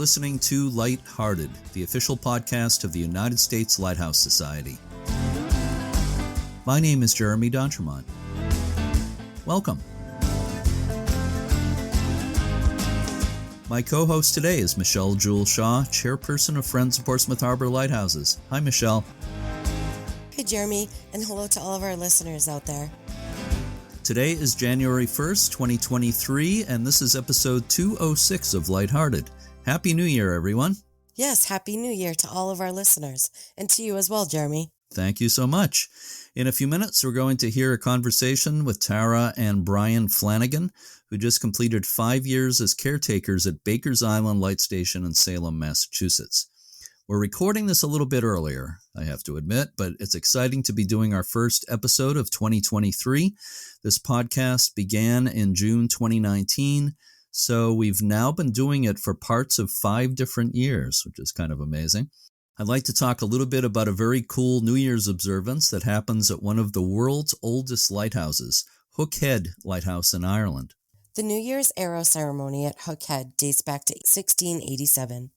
listening to Lighthearted, the official podcast of the United States Lighthouse Society. My name is Jeremy D'Entremont. Welcome. My co-host today is Michelle Jewel Shaw, chairperson of Friends of Portsmouth Harbor Lighthouses. Hi, Michelle. Hey, Jeremy, and hello to all of our listeners out there. Today is January 1st, 2023, and this is episode 206 of Lighthearted. Happy New Year, everyone. Yes, Happy New Year to all of our listeners, and to you as well, Jeremy. Thank you so much. In a few minutes, we're going to hear a conversation with Tara and Brian Flanagan, who just completed 5 years as caretakers at Baker's Island Light Station in Salem, Massachusetts. We're recording this a little bit earlier, I have to admit, but it's exciting to be doing our first episode of 2023. This podcast began in June 2019, so we've now been doing it for parts of 5 different years, which is kind of amazing. I'd like to talk a little bit about a very cool New Year's observance that happens at one of the world's oldest lighthouses, Hook Head Lighthouse in Ireland. The New Year's arrow ceremony at Hook Head dates back to 1687.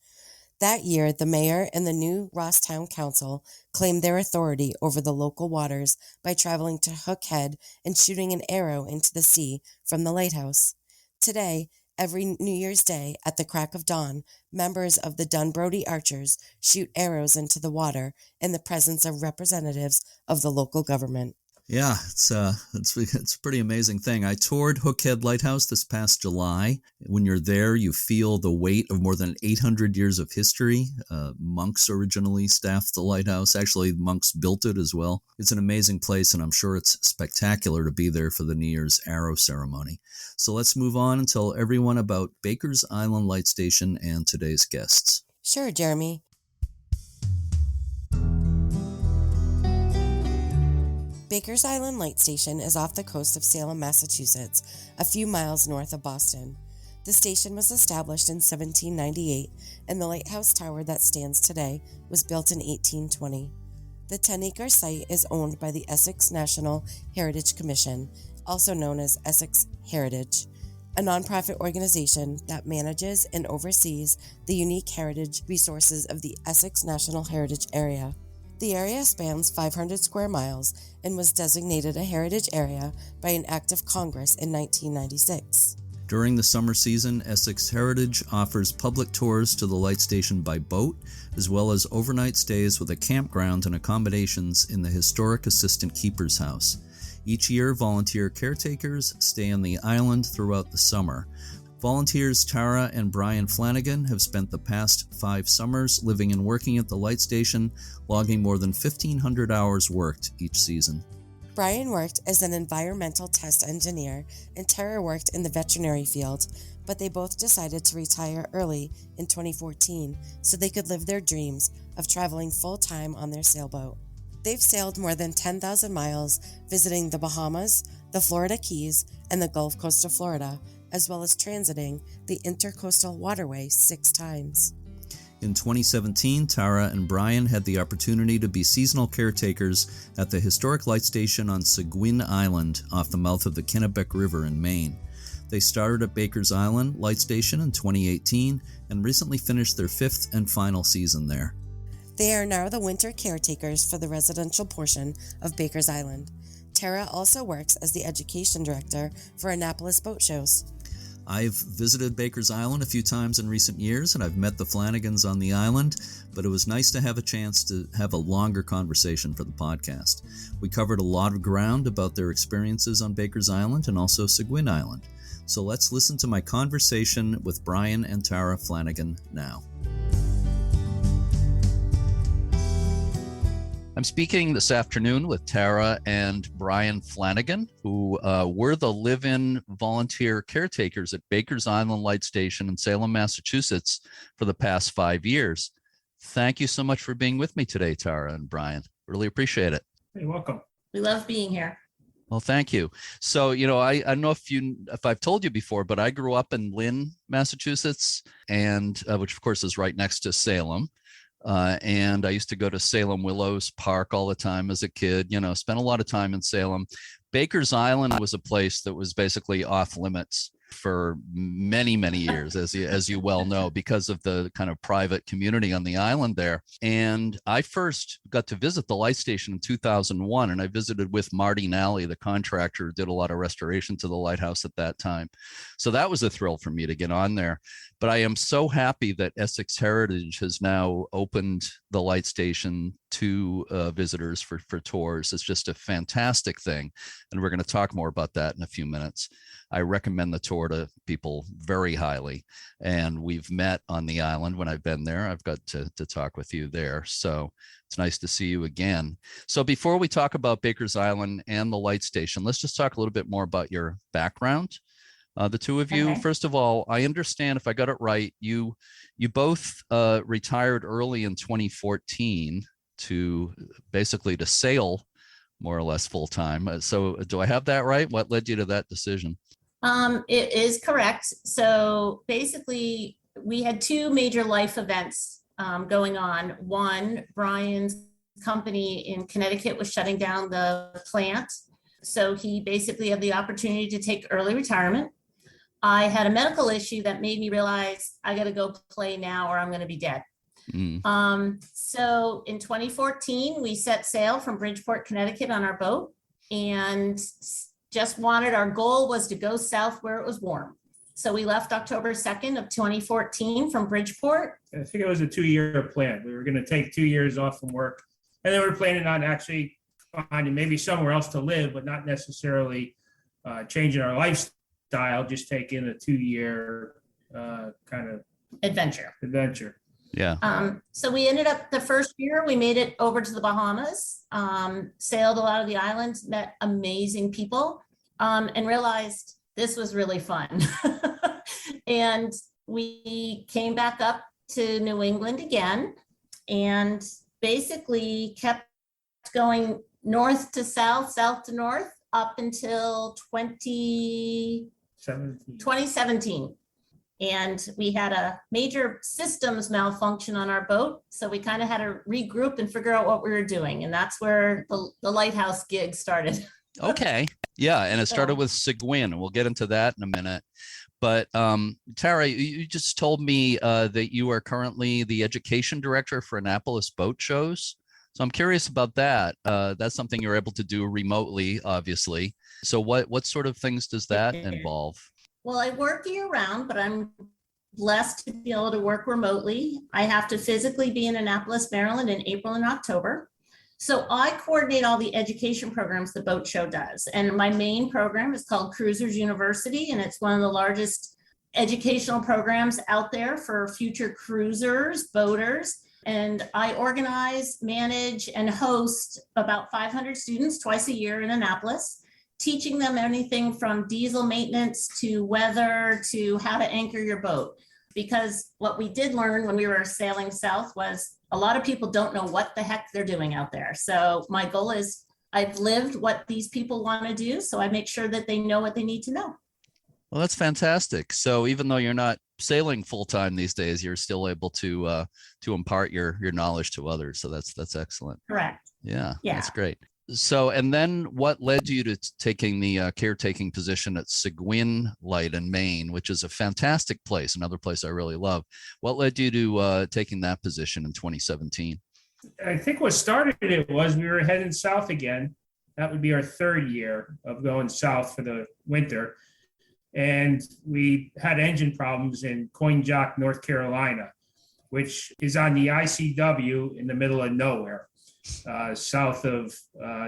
That year, the mayor and the new Rosstown Council claimed their authority over the local waters by traveling to Hook Head and shooting an arrow into the sea from the lighthouse. Today, every New Year's Day at the crack of dawn, members of the Dunbrody Archers shoot arrows into the water in the presence of representatives of the local government. Yeah, it's a pretty amazing thing. I toured Hook Head Lighthouse this past July. When you're there, you feel the weight of more than 800 years of history. Monks originally staffed the lighthouse. Actually, monks built it as well. It's an amazing place, and I'm sure it's spectacular to be there for the New Year's arrow ceremony. So let's move on and tell everyone about Baker's Island Light Station and today's guests. Sure, Jeremy. Baker's Island Light Station is off the coast of Salem, Massachusetts, a few miles north of Boston. The station was established in 1798, and the lighthouse tower that stands today was built in 1820. The 10-acre site is owned by the Essex National Heritage Commission, also known as Essex Heritage, a nonprofit organization that manages and oversees the unique heritage resources of the Essex National Heritage Area. The area spans 500 square miles and was designated a heritage area by an act of Congress in 1996. During the summer season, Essex Heritage offers public tours to the light station by boat, as well as overnight stays with a campground and accommodations in the historic Assistant Keeper's House. Each year, volunteer caretakers stay on the island throughout the summer. Volunteers Tara and Brian Flanagan have spent the past 5 summers living and working at the light station, logging more than 1,500 hours worked each season. Brian worked as an environmental test engineer, and Tara worked in the veterinary field, but they both decided to retire early in 2014 so they could live their dreams of traveling full-time on their sailboat. They've sailed more than 10,000 miles, visiting the Bahamas, the Florida Keys, and the Gulf Coast of Florida, as well as transiting the Intracoastal Waterway 6 times. In 2017, Tara and Brian had the opportunity to be seasonal caretakers at the historic light station on Seguin Island off the mouth of the Kennebec River in Maine. They started at Baker's Island Light Station in 2018 and recently finished their 5th and final season there. They are now the winter caretakers for the residential portion of Baker's Island. Tara also works as the education director for Annapolis Boat Shows. I've visited Baker's Island a few times in recent years, and I've met the Flanagans on the island, but it was nice to have a chance to have a longer conversation for the podcast. We covered a lot of ground about their experiences on Baker's Island and also Seguin Island. So let's listen to my conversation with Brian and Tara Flanagan now. I'm speaking this afternoon with Tara and Brian Flanagan, who were the live-in volunteer caretakers at Baker's Island Light Station in Salem, Massachusetts for the past 5 years. Thank you so much for being with me today, Tara and Brian. Really appreciate it. You're welcome. We love being here. Well, thank you. So, I don't know if I've told you before, but I grew up in Lynn, Massachusetts, and which of course is right next to Salem. And I used to go to Salem Willows Park all the time as a kid, spent a lot of time in Salem. Baker's Island was a place that was basically off limits. unlocked for many, many years, as you well know, because of the kind of private community on the island there. And I first got to visit the light station in 2001, and I visited with Marty Nally, the contractor who did a lot of restoration to the lighthouse at that time. So that was a thrill for me to get on there. But I am so happy that Essex Heritage has now opened the light station to visitors for tours. It's just a fantastic thing. And we're going to talk more about that in a few minutes. I recommend the tour to people very highly. And we've met on the island when I've been there. I've got to talk with you there. So it's nice to see you again. So before we talk about Baker's Island and the light station, let's just talk a little bit more about your background. The two of you, first of all, I understand, if I got it right, you both retired early in 2014 to sail more or less full time. So do I have that right? What led you to that decision? It is correct. So basically, we had two major life events going on. One, Brian's company in Connecticut was shutting down the plant. So he basically had the opportunity to take early retirement. I had a medical issue that made me realize I got to go play now or I'm going to be dead. So in 2014, we set sail from Bridgeport, Connecticut on our boat and our goal was to go south where it was warm. So we left October 2nd of 2014 from Bridgeport. I think it was a 2-year plan. We were going to take 2 years off from work. And then we were planning on actually finding maybe somewhere else to live, but not necessarily changing our lifestyle, just taking a 2-year kind of adventure. Yeah. So we ended up the first year, we made it over to the Bahamas, sailed a lot of the islands, met amazing people, and realized this was really fun. And we came back up to New England again and basically kept going north to south, south to north up until 2017. And we had a major systems malfunction on our boat. So we kind of had to regroup and figure out what we were doing. And that's where the Lighthouse gig started. Okay. Yeah. And it started with Seguin, and we'll get into that in a minute. But Tara, you just told me that you are currently the education director for Annapolis Boat Shows. So I'm curious about that. That's something you're able to do remotely, obviously. So what sort of things does that involve? Well, I work year round, but I'm blessed to be able to work remotely. I have to physically be in Annapolis, Maryland in April and October. So I coordinate all the education programs the boat show does. And my main program is called Cruisers University, and it's one of the largest educational programs out there for future cruisers, boaters. And I organize, manage, and host about 500 students twice a year in Annapolis, teaching them anything from diesel maintenance to weather to how to anchor your boat. Because what we did learn when we were sailing south was a lot of people don't know what the heck they're doing out there. So my goal is I've lived what these people want to do, so I make sure that they know what they need to know. Well, that's fantastic. So even though you're not sailing full time these days, you're still able to impart your knowledge to others. So that's excellent. Correct. Yeah, that's great. So, and then what led you to taking the caretaking position at Seguin Light in Maine, which is a fantastic place, another place I really love. What led you to taking that position in 2017? I think what started it was we were heading south again. That would be our 3rd year of going south for the winter. And we had engine problems in Coinjock, North Carolina, which is on the ICW in the middle of nowhere. South of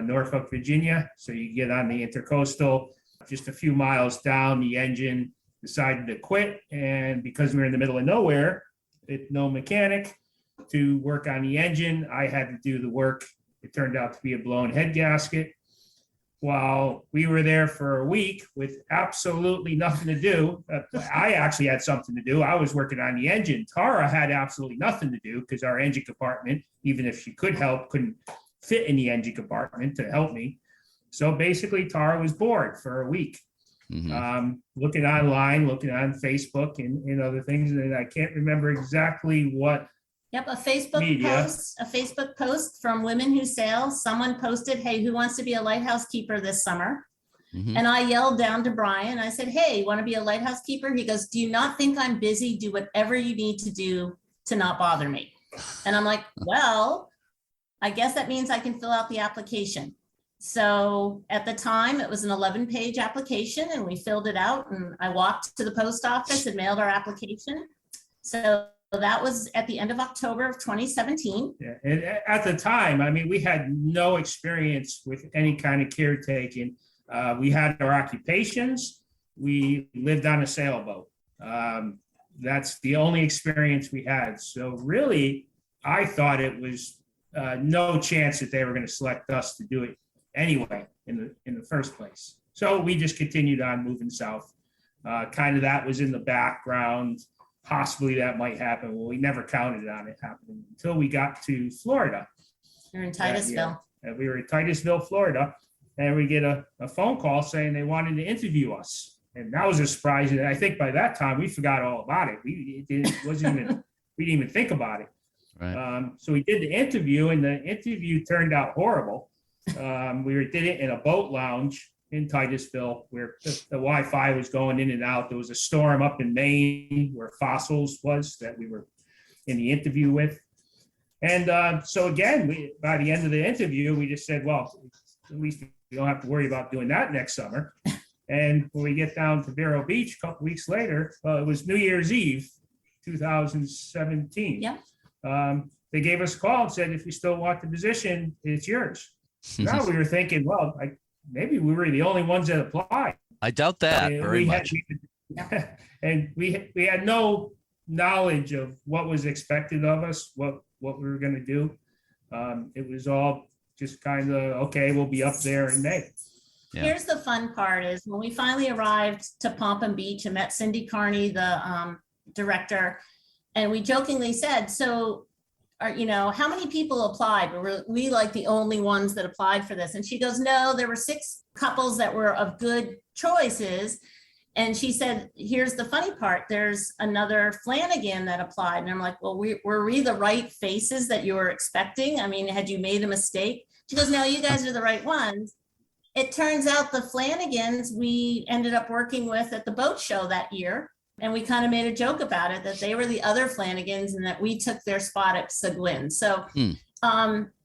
Norfolk, Virginia. So you get on the Intracoastal, just a few miles down, the engine decided to quit. And because we were in the middle of nowhere, with no mechanic to work on the engine, I had to do the work. It turned out to be a blown head gasket. While we were there for a week with absolutely nothing to do, I actually had something to do. I was working on the engine. Tara had absolutely nothing to do because our engine compartment, even if she could help, couldn't fit in the engine compartment to help me. So basically, Tara was bored for a week, looking online, looking on Facebook and other things. And I can't remember exactly what. Yep, a Facebook post from Women Who Sail. Someone posted, hey, who wants to be a lighthouse keeper this summer? And I yelled down to Brian, I said, hey, want to be a lighthouse keeper? He goes, do you not think I'm busy? Do whatever you need to do to not bother me. And I'm like, well, I guess that means I can fill out the application. So at the time, it was an 11-page application, and we filled it out, and I walked to the post office and mailed our application. So that was at the end of October of 2017. Yeah, and at the time, I mean, we had no experience with any kind of caretaking. We had our occupations. We lived on a sailboat. That's the only experience we had. So really, I thought it was no chance that they were going to select us to do it anyway in the first place. So we just continued on moving south. Kind of that was in the background. Possibly that might happen. Well, we never counted on it happening until we got to Florida. You're in Titusville. And we were in Titusville, Florida, and we get a phone call saying they wanted to interview us. And that was a surprise. And I think by that time we forgot all about it. We didn't even think about it. Right. So we did the interview, and the interview turned out horrible. Did it in a boat lounge in Titusville, where the Wi-Fi was going in and out. There was a storm up in Maine where Fossils was that we were in the interview with. And so again, by the end of the interview, we just said, well, at least we don't have to worry about doing that next summer. And when we get down to Vero Beach a couple weeks later, it was New Year's Eve, 2017. Yeah. They gave us a call and said, if you still want the position, it's yours. Now we were thinking, well, maybe we were the only ones that applied. I doubt that very much. And we had no knowledge of what was expected of us, what we were going to do. It was all just kind of, okay, we'll be up there in May. Yeah. Here's the fun part is when we finally arrived to Pompano Beach and met Cindy Carney, the director, and we jokingly said, so, how many people applied? Were we like the only ones that applied for this? And she goes, no, there were 6 couples that were of good choices. And she said, here's the funny part. There's another Flanagan that applied. And I'm like, well, were we the right faces that you were expecting? I mean, had you made a mistake? She goes, no, you guys are the right ones. It turns out the Flanagans we ended up working with at the boat show that year. And we kind of made a joke about it, that they were the other Flanagans and that we took their spot at Seguin. So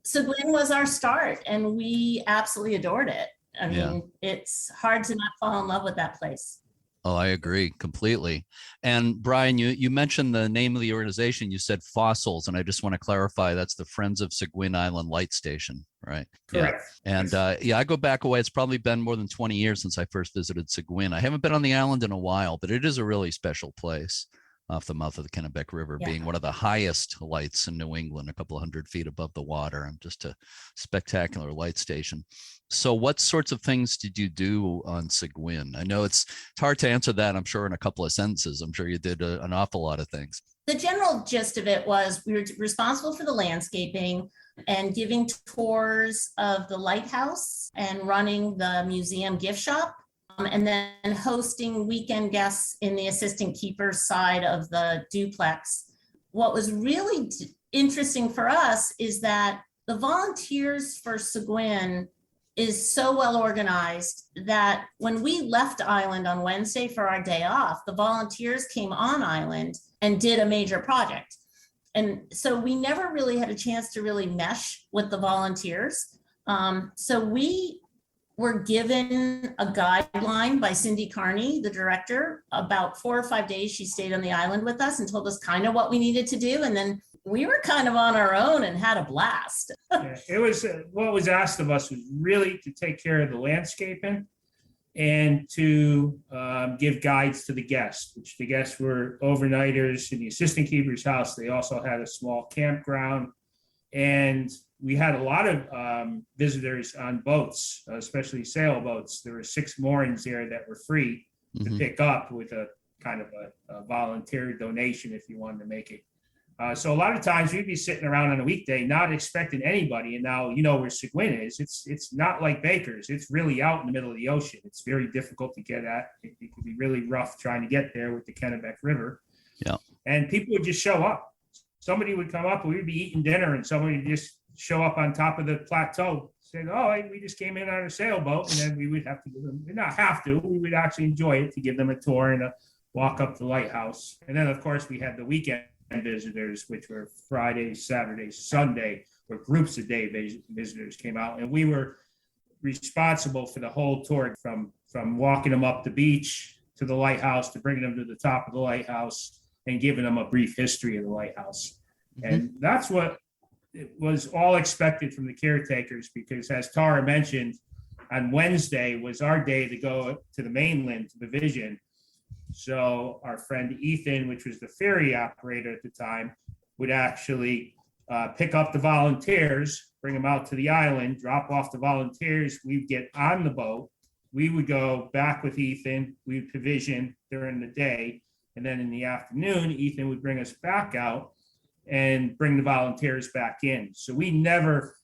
Seguin was our start, and we absolutely adored it. I mean, it's hard to not fall in love with that place. Oh, I agree completely. And Brian, you mentioned the name of the organization. You said Fossils, and I just want to clarify that's the Friends of Seguin Island Light Station, right? Correct. Yeah. And I go back away. It's probably been more than 20 years since I first visited Seguin. I haven't been on the island in a while, but it is a really special place off the mouth of the Kennebec River, being one of the highest lights in New England, a couple of 100 feet above the water, and just a spectacular light station. So what sorts of things did you do on Seguin? I know it's hard to answer that, I'm sure, in a couple of sentences. I'm sure you did an awful lot of things. The general gist of it was we were responsible for the landscaping and giving tours of the lighthouse and running the museum gift shop, and then hosting weekend guests in the assistant keeper's side of the duplex. What was really interesting for us is that the volunteers for Seguin is so well organized that when we left island on Wednesday for our day off, the volunteers came on island and did a major project. And so we never really had a chance to really mesh with the volunteers. So we were given a guideline by Cindy Carney, the director. About 4 or 5 days she stayed on the island with us and told us kind of what we needed to do. And then we were kind of on our own and had a blast. It was what was asked of us was really to take care of the landscaping and to give guides to the guests, which the guests were overnighters in the assistant keeper's house. They also had a small campground, and we had a lot of visitors on boats, especially sailboats. There were 6 moorings there that were free to pick up with a kind of a volunteer donation if you wanted to make it. So a lot of times we'd be sitting around on a weekday, not expecting anybody. And now, where Seguin is, it's not like Baker's. It's really out in the middle of the ocean. It's very difficult to get at. It could be really rough trying to get there with the Kennebec River. Yeah. And people would just show up. Somebody would come up, we'd be eating dinner, and somebody would just show up on top of the plateau, said, "Oh, we just came in on a sailboat," and then we would have to give them, not have to, we would actually enjoy it to give them a tour and a walk up the lighthouse. And then, of course, we had the weekend visitors, which were Friday, Saturday, Sunday, where groups of day visitors came out, and we were responsible for the whole tour from walking them up the beach to the lighthouse, to bringing them to the top of the lighthouse and giving them a brief history of the lighthouse. Mm-hmm. And that's what it was all expected from the caretakers, because as Tara mentioned, on Wednesday was our day to go to the mainland, to the Vision. So our friend Ethan, which was the ferry operator at the time, would actually pick up the volunteers, bring them out to the island, drop off the volunteers. We'd get on the boat. We would go back with Ethan. We would provision during the day. And then in the afternoon, Ethan would bring us back out and bring the volunteers back in. So we never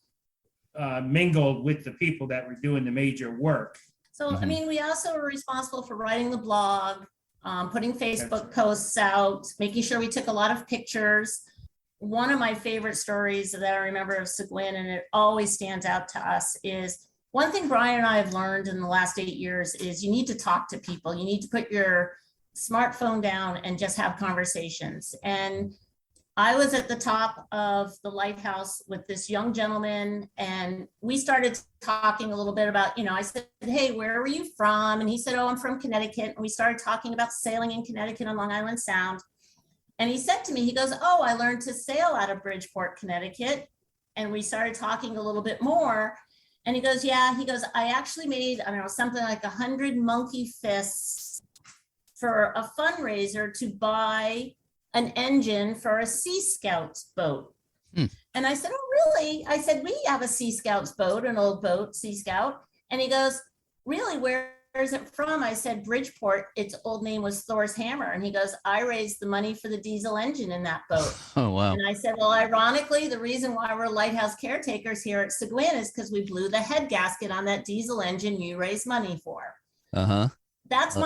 mingled with the people that were doing the major work. So, I mean, we also were responsible for writing the blog, putting Facebook posts out, making sure we took a lot of pictures. One of my favorite stories that I remember of Seguin, and it always stands out to us, is one thing Brian and I have learned in the last 8 years is you need to talk to people. You need to put your smartphone down and just have conversations. And I was at the top of the lighthouse with this young gentleman, and we started talking a little bit about, I said, "Hey, where were you from?" And he said, "Oh, I'm from Connecticut." And we started talking about sailing in Connecticut on Long Island Sound. And he said to me, he goes, "Oh, I learned to sail out of Bridgeport, Connecticut." And we started talking a little bit more. And he goes, "Yeah," he goes, "I actually made, something like 100 monkey fists for a fundraiser to buy an engine for a Sea Scouts boat." And I said, "Oh, really?" I said, "We have a Sea Scouts boat, an old boat, Sea Scout." And he goes, "Really, where is it from?" I said, "Bridgeport. Its old name was Thor's Hammer." And he goes, "I raised the money for the diesel engine in that boat." Oh, wow. And I said, "Well, ironically, the reason why we're lighthouse caretakers here at Seguin is because we blew the head gasket on that diesel engine you raised money for." That's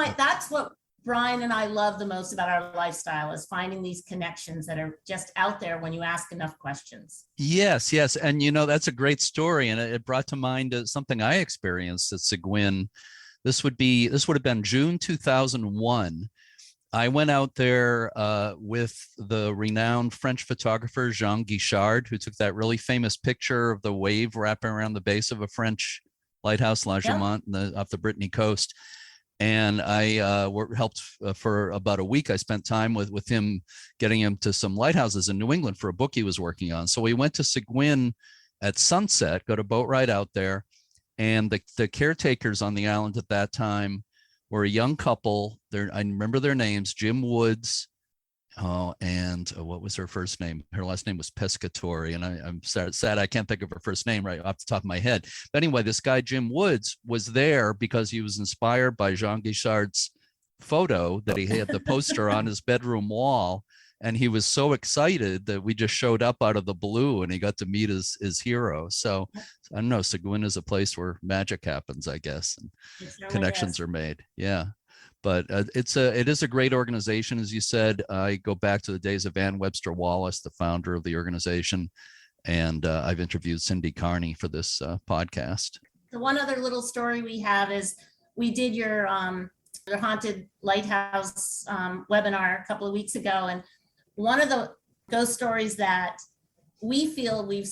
what Brian and I love the most about our lifestyle, is finding these connections that are just out there when you ask enough questions. Yes. And, that's a great story. And it brought to mind something I experienced at Seguin. This would have been June 2001. I went out there with the renowned French photographer, Jean Guichard, who took that really famous picture of the wave wrapping around the base of a French lighthouse, La Jamont, off the Brittany coast. And I helped for about a week. I spent time with him, getting him to some lighthouses in New England for a book he was working on. So we went to Seguin at sunset, got a boat ride out there. And the caretakers on the island at that time were a young couple. I remember their names, Jim Woods, and what was her first name? Her last name was Pescatori, and I'm sad I can't think of her first name right off the top of my head. But anyway, this guy, Jim Woods, was there because he was inspired by Jean Guichard's photo that he had the poster on his bedroom wall. And he was so excited that we just showed up out of the blue, and he got to meet his hero. So I don't know, Seguin is a place where magic happens, I guess, and connections are made. Yeah. But it is a great organization. As you said, I go back to the days of Ann Webster Wallace, the founder of the organization. And I've interviewed Cindy Carney for this podcast. The one other little story we have is we did your Haunted Lighthouse webinar a couple of weeks ago. And one of the ghost stories that we feel we've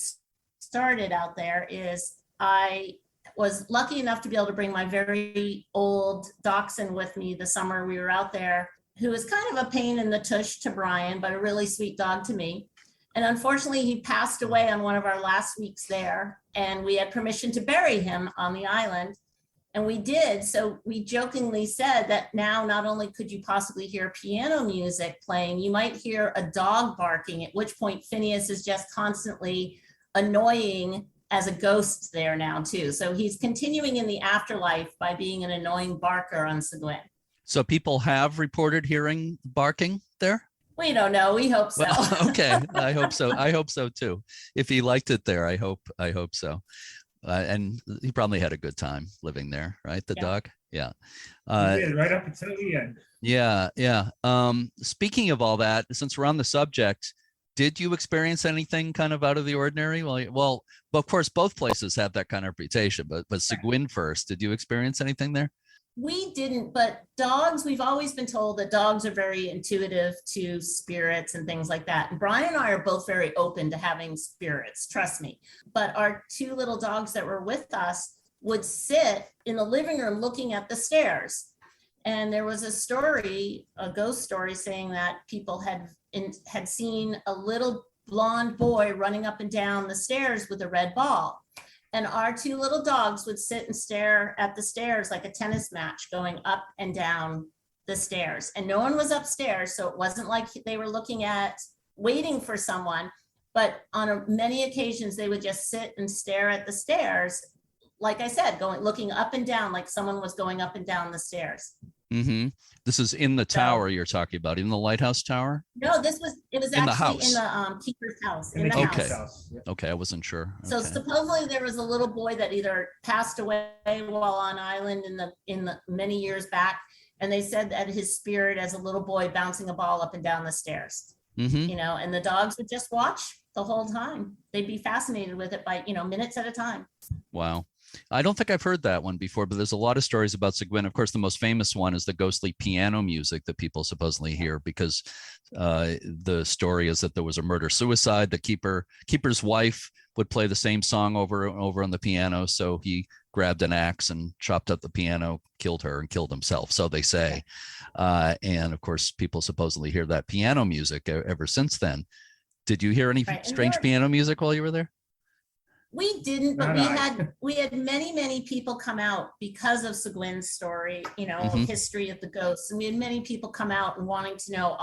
started out there is I was lucky enough to be able to bring my very old dachshund with me the summer we were out there, who was kind of a pain in the tush to Brian, but a really sweet dog to me. And unfortunately, he passed away on one of our last weeks there, and we had permission to bury him on the island. And we did. So we jokingly said that now not only could you possibly hear piano music playing, you might hear a dog barking, at which point Phineas is just constantly annoying as a ghost there now too. So he's continuing in the afterlife by being an annoying barker on Seguin. So people have reported hearing barking there? We don't know. We hope so. Well, okay. I hope so. I hope so too. If he liked it there, I hope so. And he probably had a good time living there, right? The dog. Yeah. He did, right up until the end. Yeah. Speaking of all that, since we're on the subject, Did you experience anything kind of out of the ordinary? Well, of course, both places have that kind of reputation, but Seguin first, did you experience anything there? We didn't, but dogs, we've always been told that dogs are very intuitive to spirits and things like that. And Brian and I are both very open to having spirits, trust me. But our two little dogs that were with us would sit in the living room looking at the stairs. And there was a story, a ghost story, saying that people had seen a little blonde boy running up and down the stairs with a red ball. And our two little dogs would sit and stare at the stairs like a tennis match going up and down the stairs. And no one was upstairs, so it wasn't like they were looking at waiting for someone. But on many occasions, they would just sit and stare at the stairs, like I said, looking up and down, like someone was going up and down the stairs. Mm-hmm. This is in the tower you're talking about, in the Lighthouse Tower? No, it was in actually the in the keeper's house. In the Okay. house. Yeah. Okay, I wasn't sure. So Okay. supposedly there was a little boy that either passed away while on island in the many years back, and they said that his spirit as a little boy bouncing a ball up and down the stairs. Mm-hmm. You know, and the dogs would just watch the whole time. They'd be fascinated with it by, minutes at a time. Wow. I don't think I've heard that one before, but there's a lot of stories about Seguin. Of course, the most famous one is the ghostly piano music that people supposedly hear, because the story is that there was a murder-suicide. The keeper's wife would play the same song over and over on the piano, so he grabbed an axe and chopped up the piano, killed her, and killed himself, so they say. And of course, people supposedly hear that piano music ever since then. Did you hear any strange piano music while you were there? We didn't, but we had many people come out because of Seguin's story, history of the ghosts. And we had many people come out and wanting to know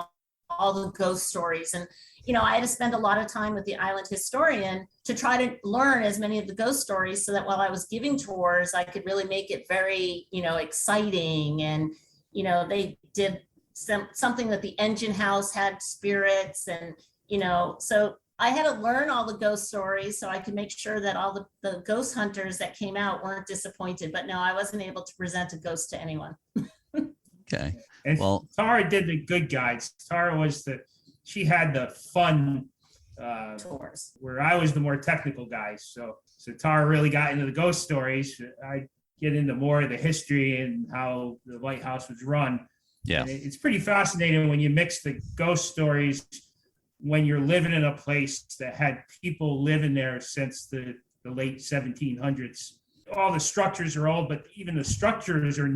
all the ghost stories. And, I had to spend a lot of time with the island historian to try to learn as many of the ghost stories so that while I was giving tours, I could really make it very, exciting. And, they did something that the engine house had spirits and, so I had to learn all the ghost stories so I could make sure that all the ghost hunters that came out weren't disappointed. But no, I wasn't able to present a ghost to anyone. Okay. And well, Tara did the good guides. Tara she had the fun tours, where I was the more technical guy. So Tara really got into the ghost stories. I get into more of the history and how the lighthouse was run. Yeah. And it's pretty fascinating when you mix the ghost stories when you're living in a place that had people living there since the late 1700s. All the structures are old, but even the structures are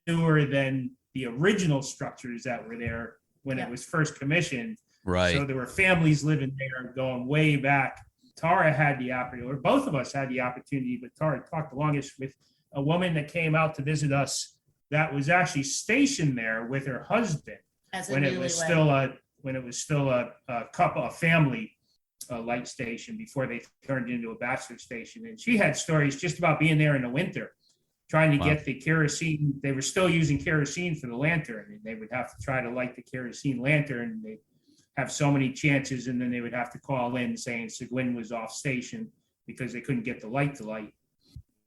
newer than the original structures that were there when it was first commissioned. Right. So there were families living there going way back. Tara had the opportunity, or both of us had the opportunity, but Tara talked the longest with a woman that came out to visit us that was actually stationed there with her husband when it was still a family light station before they turned it into a bachelor station. And she had stories just about being there in the winter, trying to get the kerosene. They were still using kerosene for the lantern, and they would have to try to light the kerosene lantern. They have so many chances, and then they would have to call in saying Seguin was off station because they couldn't get the light to light.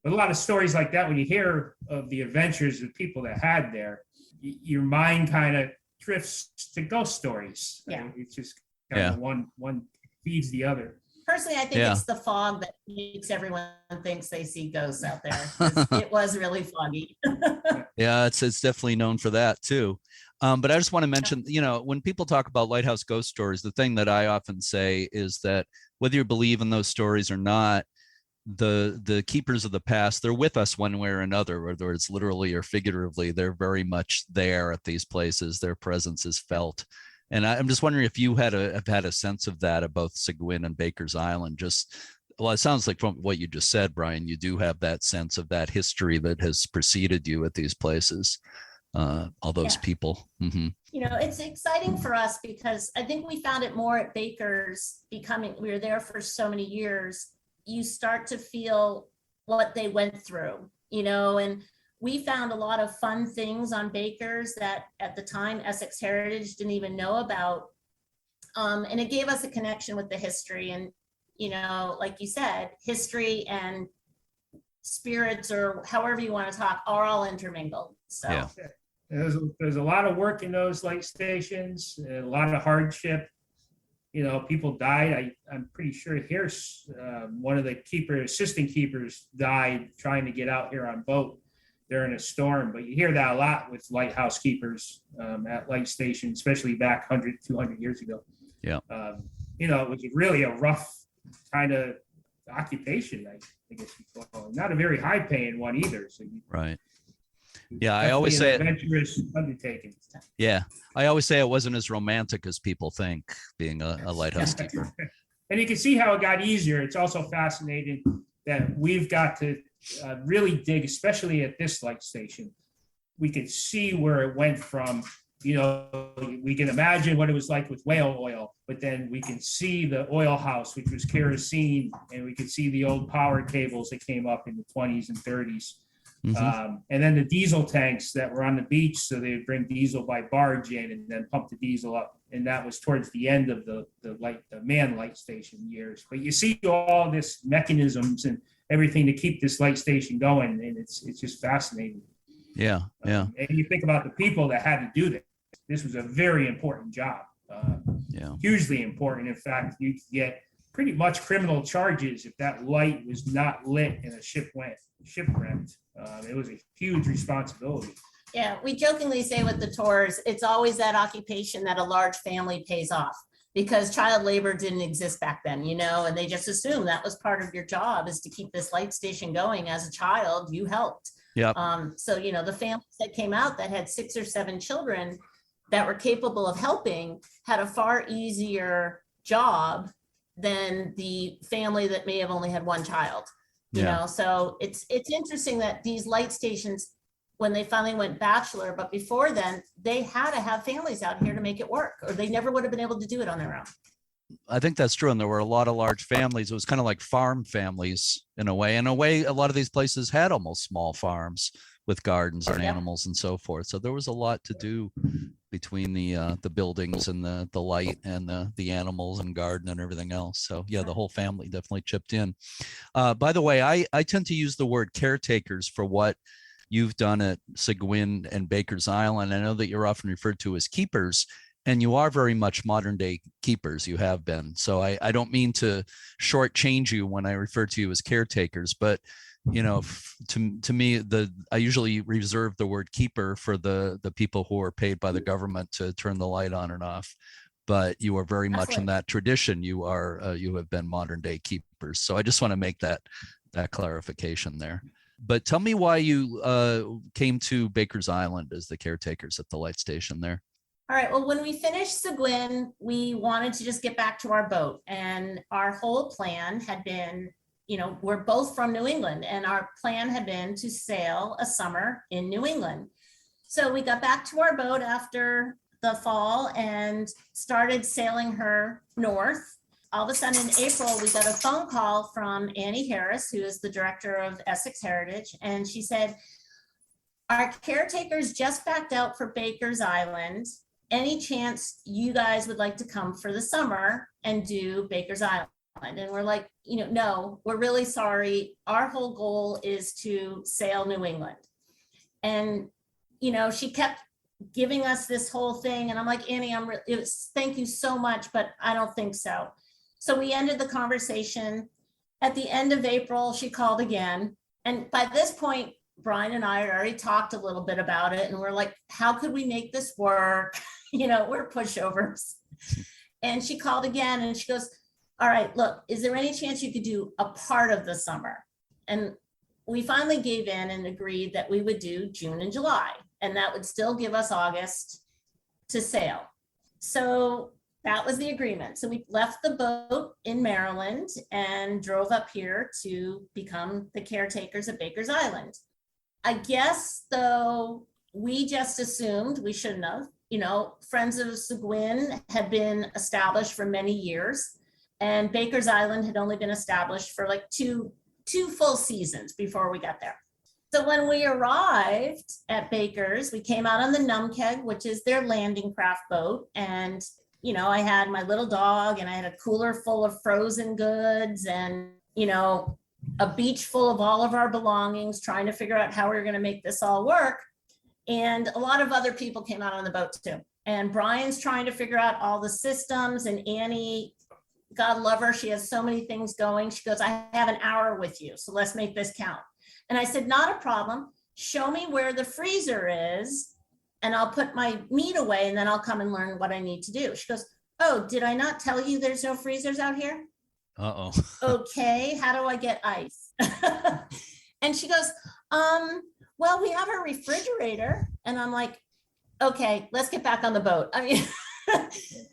But a lot of stories like that, when you hear of the adventures of people that had there, your mind kind of drifts to ghost stories. Yeah. It's just kind of one feeds the other. Personally, I think it's the fog that makes everyone thinks they see ghosts out there. It was really foggy. Yeah, it's definitely known for that too. But I just want to mention, when people talk about lighthouse ghost stories, the thing that I often say is that whether you believe in those stories or not, the keepers of the past, they're with us one way or another, whether it's literally or figuratively. They're very much there at these places. Their presence is felt. And I'm just wondering if you have had a sense of that at both Seguin and Baker's Island. Well, it sounds like from what you just said, Brian, you do have that sense of that history that has preceded you at these places, all those people. Mm-hmm. It's exciting for us because I think we found it more at Baker's we were there for so many years. You start to feel what they went through, and we found a lot of fun things on Baker's that at the time Essex Heritage didn't even know about. And it gave us a connection with the history. And, like you said, history and spirits, or however you want to talk, are all intermingled. So yeah. There's a lot of work in those light stations, a lot of hardship. people died. I'm pretty sure here's one of the assistant keepers died trying to get out here on boat during a storm. But you hear that a lot with lighthouse keepers at light station, especially back 100, 200 years ago. Yeah. It was really a rough kind of occupation, I guess you call it. Not a very high paying one either. So right. Yeah, I always say adventurous undertaking. Yeah, I always say it wasn't as romantic as people think, being a lighthouse keeper. And you can see how it got easier. It's also fascinating that we've got to really dig, especially at this light station. We can see where it went from. We can imagine what it was like with whale oil, but then we can see the oil house, which was kerosene, and we can see the old power cables that came up in the 20s and 30s. Mm-hmm. And then the diesel tanks that were on the beach, so they would bring diesel by barge in and then pump the diesel up. And that was towards the end of the man light station years. But you see all this mechanisms and everything to keep this light station going, and it's just fascinating. Yeah. And you think about the people that had to do this. This was a very important job. Hugely important. In fact, you could get pretty much criminal charges if that light was not lit and a shipwrecked. It was a huge responsibility. Yeah, we jokingly say with the tours, it's always that occupation that a large family pays off, because child labor didn't exist back then, and they just assumed that was part of your job, is to keep this light station going. As a child, you helped. Yeah. So, the families that came out that had 6 or 7 children that were capable of helping had a far easier job than the family that may have only had 1 child. So it's interesting that these light stations, when they finally went bachelor, but before then, they had to have families out here to make it work, or they never would have been able to do it on their own. I think that's true. And there were a lot of large families. It was kind of like farm families in a way. In a way, a lot of these places had almost small farms with gardens and animals and so forth. So there was a lot to do between the buildings and the light and the animals and garden and everything else. So yeah, the whole family definitely chipped in. By the way, I tend to use the word caretakers for what you've done at Seguin and Baker's Island. I know that you're often referred to as keepers, and you are very much modern day keepers. You have been. So I don't mean to shortchange you when I refer to you as caretakers, but to me, I usually reserve the word keeper for the people who are paid by the government to turn the light on and off. But you are very much in that tradition. You have been modern day keepers. So I just want to make that clarification there. But tell me why you came to Baker's Island as the caretakers at the light station there. All right. Well, when we finished Seguin, we wanted to just get back to our boat, and our whole plan had been, we're both from New England, and our plan had been to sail a summer in New England. So we got back to our boat after the fall and started sailing her north. All of a sudden in April, we got a phone call from Annie Harris, who is the director of Essex Heritage. And she said, our caretakers just backed out for Baker's Island. Any chance you guys would like to come for the summer and do Baker's Island? And we're like, no, we're really sorry. Our whole goal is to sail New England. And, she kept giving us this whole thing. And I'm like, Annie, thank you so much, but I don't think so. So we ended the conversation. At the end of April, she called again. And by this point, Brian and I had already talked a little bit about it. And we're like, how could we make this work? We're pushovers. And she called again and she goes, all right, look, is there any chance you could do a part of the summer? And we finally gave in and agreed that we would do June and July, and that would still give us August to sail. So that was the agreement. So we left the boat in Maryland and drove up here to become the caretakers at Baker's Island. I guess, though, we just assumed, we shouldn't have, Friends of Seguin had been established for many years, and Baker's Island had only been established for like two full seasons before we got there. So when we arrived at Baker's, we came out on the Numkeg, which is their landing craft boat. And, I had my little dog, and I had a cooler full of frozen goods, and, a beach full of all of our belongings, trying to figure out how we were going to make this all work. And a lot of other people came out on the boat too. And Brian's trying to figure out all the systems, and Annie, God love her, she has so many things going. She goes, I have an hour with you, so let's make this count. And I said, not a problem. Show me where the freezer is and I'll put my meat away and then I'll come and learn what I need to do. She goes, oh, did I not tell you there's no freezers out here? Uh-oh. Okay, how do I get ice? And she goes, well, we have a refrigerator. And I'm like, okay, let's get back on the boat. I mean,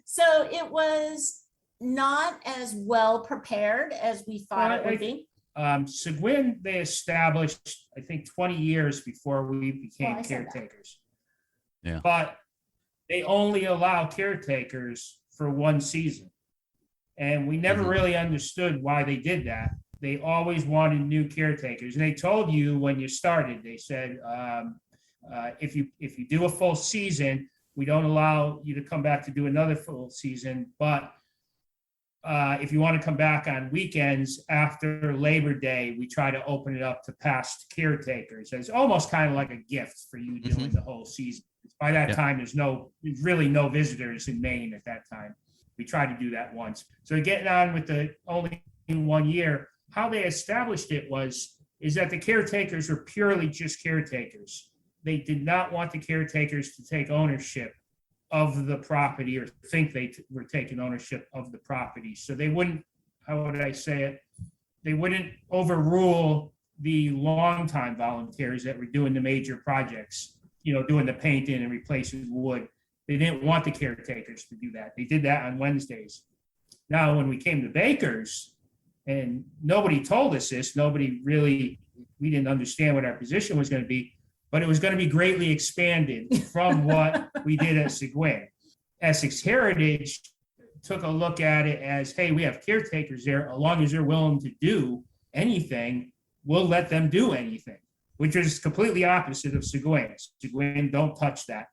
so it was not as well prepared as we thought it would be. Seguin, they established, I think, 20 years before we became caretakers. Yeah. But they only allow caretakers for one season. And we never really understood why they did that. They always wanted new caretakers. And they told you when you started, they said, if you do a full season, we don't allow you to come back to do another full season. But if you want to come back on weekends after Labor Day, we try to open it up to past caretakers. It's almost kind of like a gift for you doing the whole season. By that time, there's really no visitors in Maine at that time. We tried to do that once. So getting on with the only 1 year, how they established it is that the caretakers were purely just caretakers. They did not want the caretakers to take ownership of the property or think they were taking ownership of the property. So they wouldn't, how would I say it? They wouldn't overrule the longtime volunteers that were doing the major projects, doing the painting and replacing wood. They didn't want the caretakers to do that. They did that on Wednesdays. Now, when we came to Bakers, and nobody told us this, we didn't understand what our position was going to be, but it was going to be greatly expanded from what we did at Seguin. Essex Heritage took a look at it as, hey, we have caretakers there. As long as they're willing to do anything, we'll let them do anything, which is completely opposite of Seguin. Seguin, don't touch that.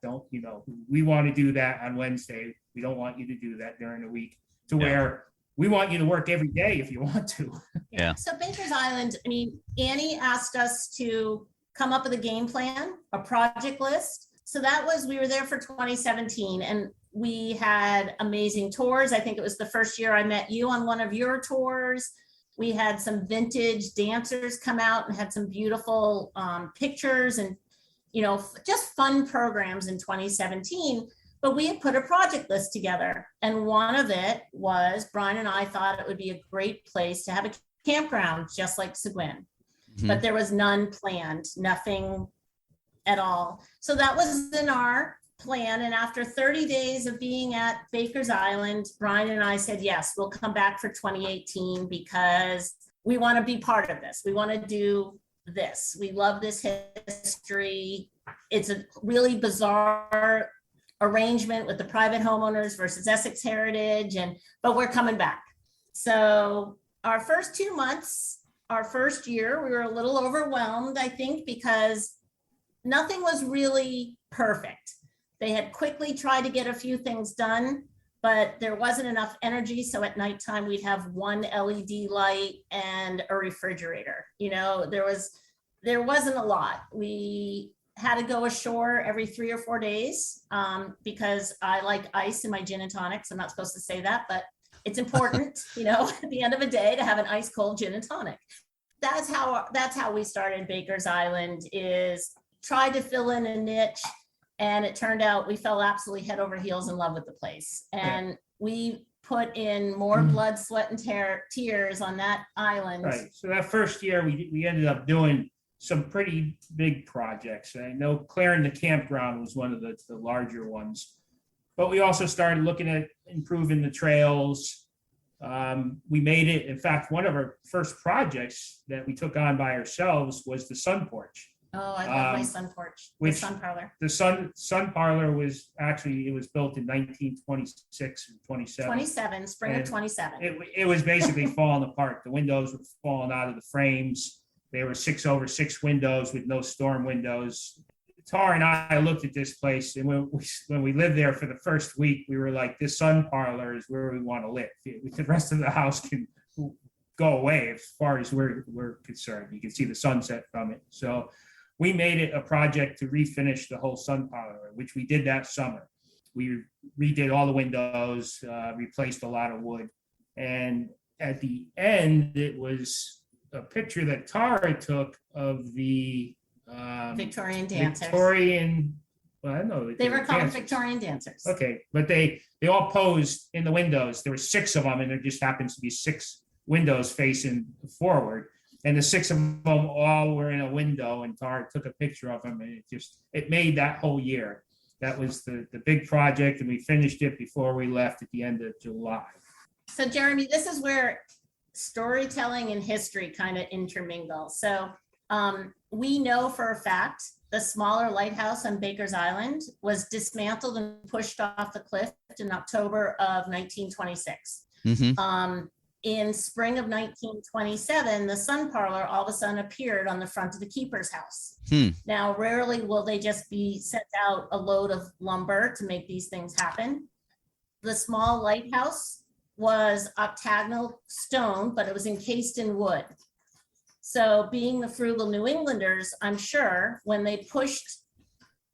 We want to do that on Wednesday. We don't want you to do that during the week, where we want you to work every day if you want to. Yeah. So Baker's Island, Annie asked us to come up with a game plan, a project list. So we were there for 2017 and we had amazing tours. I think it was the first year I met you on one of your tours. We had some vintage dancers come out and had some beautiful pictures and, just fun programs in 2017. But we had put a project list together. And one of it was Brian and I thought it would be a great place to have a campground, just like Seguin. But there was none planned, nothing at all. So that was in our plan. And after 30 days of being at Baker's Island, Brian and I said, yes, we'll come back for 2018 because we want to be part of this. We want to do this. We love this history. It's a really bizarre arrangement with the private homeowners versus Essex Heritage, but we're coming back. So our first 2 months, our first year, we were a little overwhelmed, I think, because nothing was really perfect. They had quickly tried to get a few things done, but there wasn't enough energy. So at nighttime, we'd have one LED light and a refrigerator. There wasn't a lot. We had to go ashore every 3 or 4 days because I like ice in my gin and tonics. I'm not supposed to say that, but it's important, at the end of a day to have an ice cold gin and tonic. That's how we started Baker's Island, is tried to fill in a niche. And it turned out we fell absolutely head over heels in love with the place. And we put in more blood, sweat, and tears on that island. Right. So that first year, we ended up doing some pretty big projects. I know clearing the campground was one of the larger ones. But we also started looking at improving the trails. We made it, in fact, one of our first projects that we took on by ourselves was the sun porch. Oh, I love my sun porch, the sun parlor. The sun parlor was it was built in 1926 and 27. 27, spring of 27. It was basically falling apart. The windows were falling out of the frames. They were 6-over-6 windows with no storm windows. Tara and I looked at this place, and when we lived there for the first week, we were like, this sun parlor is where we want to live. The rest of the house can go away as far as we're concerned. You can see the sunset from it. So we made it a project to refinish the whole sun parlor, which we did that summer. we redid all the windows, replaced a lot of wood. And at the end, it was a picture that Tara took of the Victorian dancers. Well, I know They were called dancers. Victorian dancers. Okay, but they all posed in the windows. There were 6 of them, and there just happens to be 6 windows facing forward. And the 6 of them all were in a window, and Tara took a picture of them, and it made that whole year. That was the big project, and we finished it before we left at the end of July. So Jeremy, this is where storytelling and history kind of intermingle. So we know for a fact the smaller lighthouse on Baker's Island was dismantled and pushed off the cliff in October of 1926. In spring of 1927, the Sun Parlor all of a sudden appeared on the front of the keeper's house. Now, rarely will they just be sent out a load of lumber to make these things happen. The small lighthouse was octagonal stone, but it was encased in wood. So being the frugal New Englanders, I'm sure when they pushed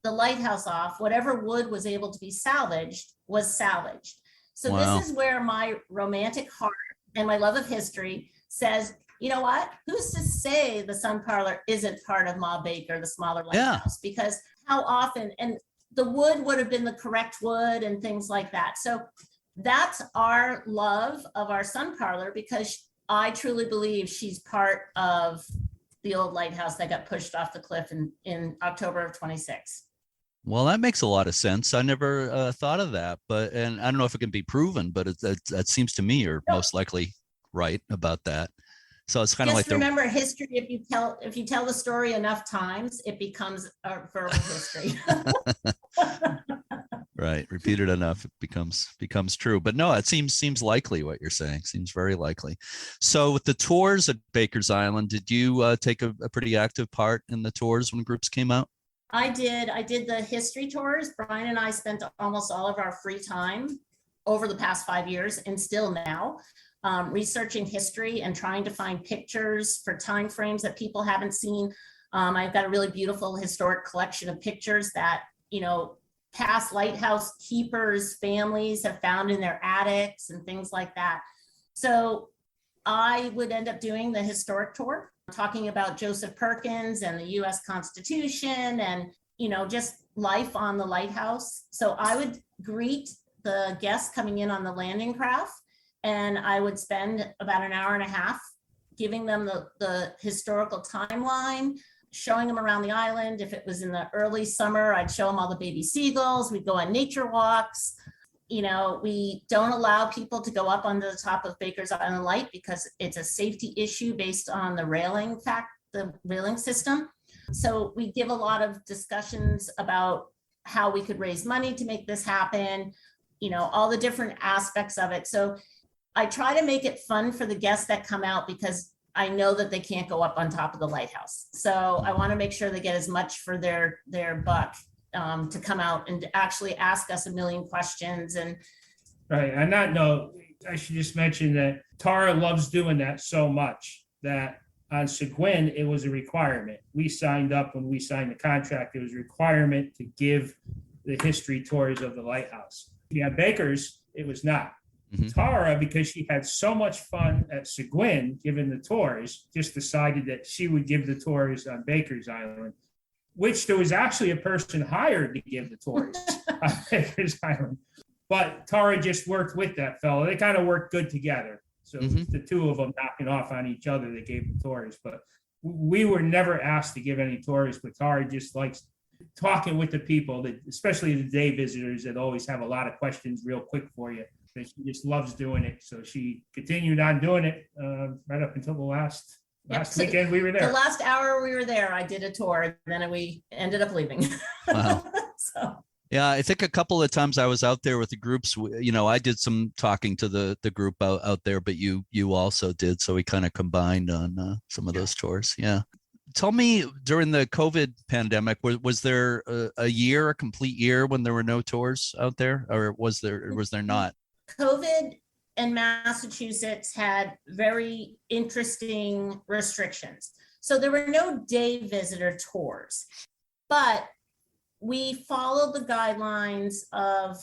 the lighthouse off, whatever wood was able to be salvaged was salvaged. So This is where my romantic heart and my love of history says, you know what? Who's to say the Sun Parlor isn't part of Ma Baker, the smaller lighthouse? Because how often, and the wood would have been the correct wood and things like that. So that's our love of our Sun Parlor, because I truly believe she's part of the old lighthouse that got pushed off the cliff in October of 26. Well, that makes a lot of sense. I never thought of that, and I don't know if it can be proven, but that seems to me you're most likely right about that. So it's kind of like remember history. If you tell the story enough times, it becomes a verbal history. Right, repeated enough, it becomes true. But no, it seems likely what you're saying. Seems very likely. So with the tours at Baker's Island, did you take a pretty active part in the tours when groups came out? I did the history tours. Brian and I spent almost all of our free time over the past 5 years, and still now, researching history and trying to find pictures for time frames that people haven't seen. I've got a really beautiful historic collection of pictures that, past lighthouse keepers' families have found in their attics and things like that. So I would end up doing the historic tour, talking about Joseph Perkins and the US Constitution and, just life on the lighthouse. So I would greet the guests coming in on the landing craft, and I would spend about an hour and a half giving them the historical timeline, showing them around the island. If it was in the early summer, I'd show them all the baby seagulls. We'd go on nature walks. We don't allow people to go up onto the top of Baker's Island Light because it's a safety issue based on the railing system. So we give a lot of discussions about how we could raise money to make this happen, all the different aspects of it. So I try to make it fun for the guests that come out, because I know that they can't go up on top of the lighthouse. So I want to make sure they get as much for their buck to come out and actually ask us a million questions. And right. On that note, I should just mention that Tara loves doing that so much that on Seguin, it was a requirement. We signed up when we signed the contract. It was a requirement to give the history tours of the lighthouse. Yeah, Baker's, it was not. Tara, because she had so much fun at Seguin giving the tours, just decided that she would give the tours on Baker's Island, which there was actually a person hired to give the tours on Baker's Island. But Tara just worked with that fellow. They kind of worked good together. So the two of them knocking off on each other, they gave the tours. But we were never asked to give any tours, but Tara just likes talking with the people, especially the day visitors that always have a lot of questions real quick for you. She just loves doing it. So she continued on doing it right up until the last weekend we were there. The last hour we were there, I did a tour, and then we ended up leaving. Wow. So. Yeah, I think a couple of times I was out there with the groups, I did some talking to the group out there, but you also did. So we kind of combined on some of those tours. Yeah. Tell me, during the COVID pandemic, was there a complete year when there were no tours out there, or was there not? COVID and Massachusetts had very interesting restrictions. So there were no day visitor tours, but we followed the guidelines of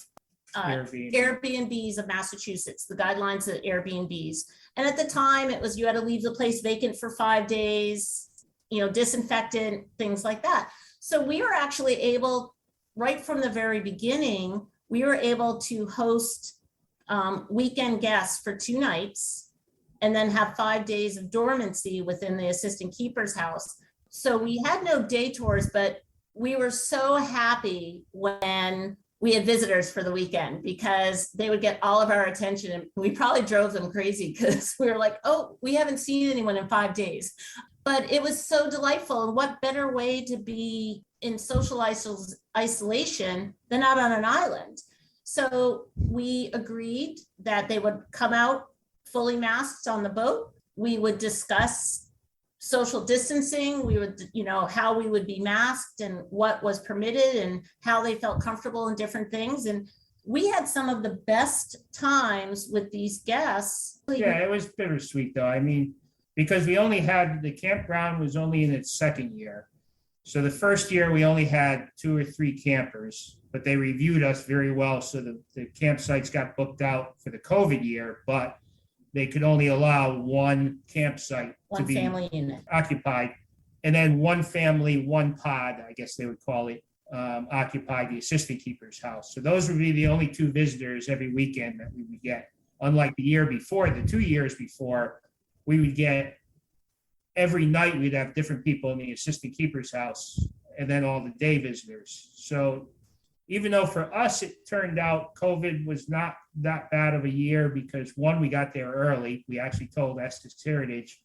Airbnbs of Massachusetts, the guidelines of Airbnbs. And at the time it was, you had to leave the place vacant for 5 days, disinfectant, things like that. So we were actually able, right from the very beginning, we were able to host weekend guests for 2 nights and then have 5 days of dormancy within the assistant keeper's house. So we had no day tours, but we were so happy when we had visitors for the weekend because they would get all of our attention, and we probably drove them crazy because we were like, oh, we haven't seen anyone in 5 days. But it was so delightful. And what better way to be in social isolation than out on an island? So we agreed that they would come out fully masked on the boat. We would discuss social distancing. We would, how we would be masked and what was permitted and how they felt comfortable in different things. And we had some of the best times with these guests. Yeah, it was bittersweet though. I mean, because the campground was only in its second year. So the first year we only had 2 or 3 campers, but they reviewed us very well. So the campsites got booked out for the COVID year, but they could only allow 1 campsite to be family unit occupied. And then 1 family, 1 pod, I guess they would call it, occupied the assistant keeper's house. So those would be the only 2 visitors every weekend that we would get. Unlike the year before, the 2 years before, we would get every night, we'd have different people in the assistant keeper's house and then all the day visitors. So even though for us, it turned out COVID was not that bad of a year because 1, we got there early. We actually told Essex Heritage,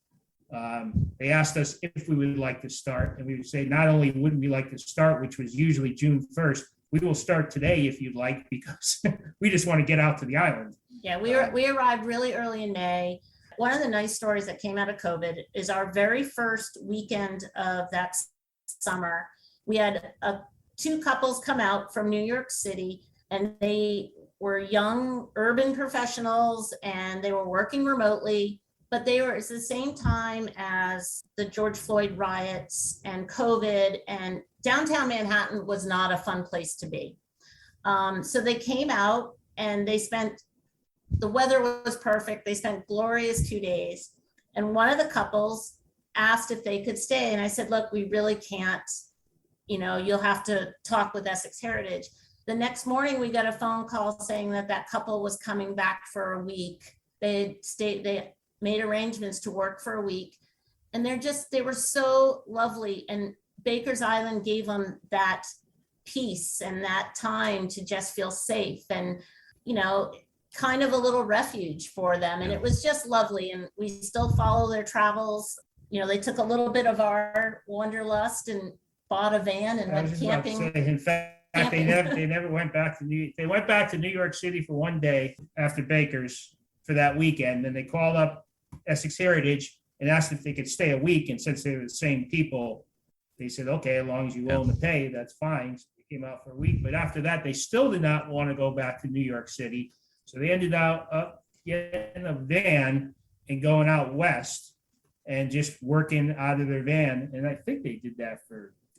they asked us if we would like to start, and we would say, not only wouldn't we like to start, which was usually June 1st, we will start today if you'd like, because we just want to get out to the island. Yeah, we arrived really early in May. One of the nice stories that came out of COVID is our very first weekend of that summer, we had 2 couples come out from New York City, and they were young urban professionals and they were working remotely, but they were at the same time as the George Floyd riots and COVID, and downtown Manhattan was not a fun place to be. So they came out and the weather was perfect. They spent glorious 2 days. And one of the couples asked if they could stay. And I said, look, we really can't, you'll have to talk with Essex Heritage. The next morning, we got a phone call saying that couple was coming back for a week. They made arrangements to work for a week. And they were so lovely. And Baker's Island gave them that peace and that time to just feel safe and, kind of a little refuge for them. And it was just lovely. And we still follow their travels. They took a little bit of our wanderlust and bought a van and went camping. In fact, they never went back to they went back to New York City for 1 day after Baker's for that weekend. Then they called up Essex Heritage and asked if they could stay a week. And since they were the same people, they said, okay, as long as you're willing to pay, that's fine. So they came out for a week. But after that, they still did not want to go back to New York City. So they ended up getting a van and going out west and just working out of their van. And I think they did that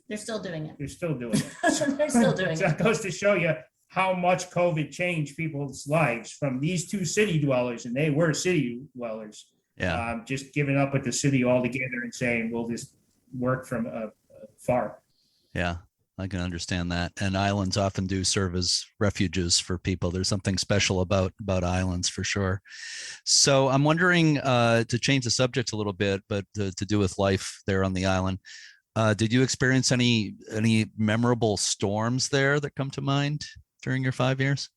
They're still doing it. They're still doing it. They're still doing So it. that goes to show you how much COVID changed people's lives from these 2 city dwellers, and they were city dwellers. Yeah. Just giving up with the city altogether and saying, we'll just work from far. Yeah, I can understand that. And islands often do serve as refuges for people. There's something special about islands for sure. So I'm wondering, to change the subject a little bit, but to do with life there on the island, did you experience any memorable storms there that come to mind during your 5 years?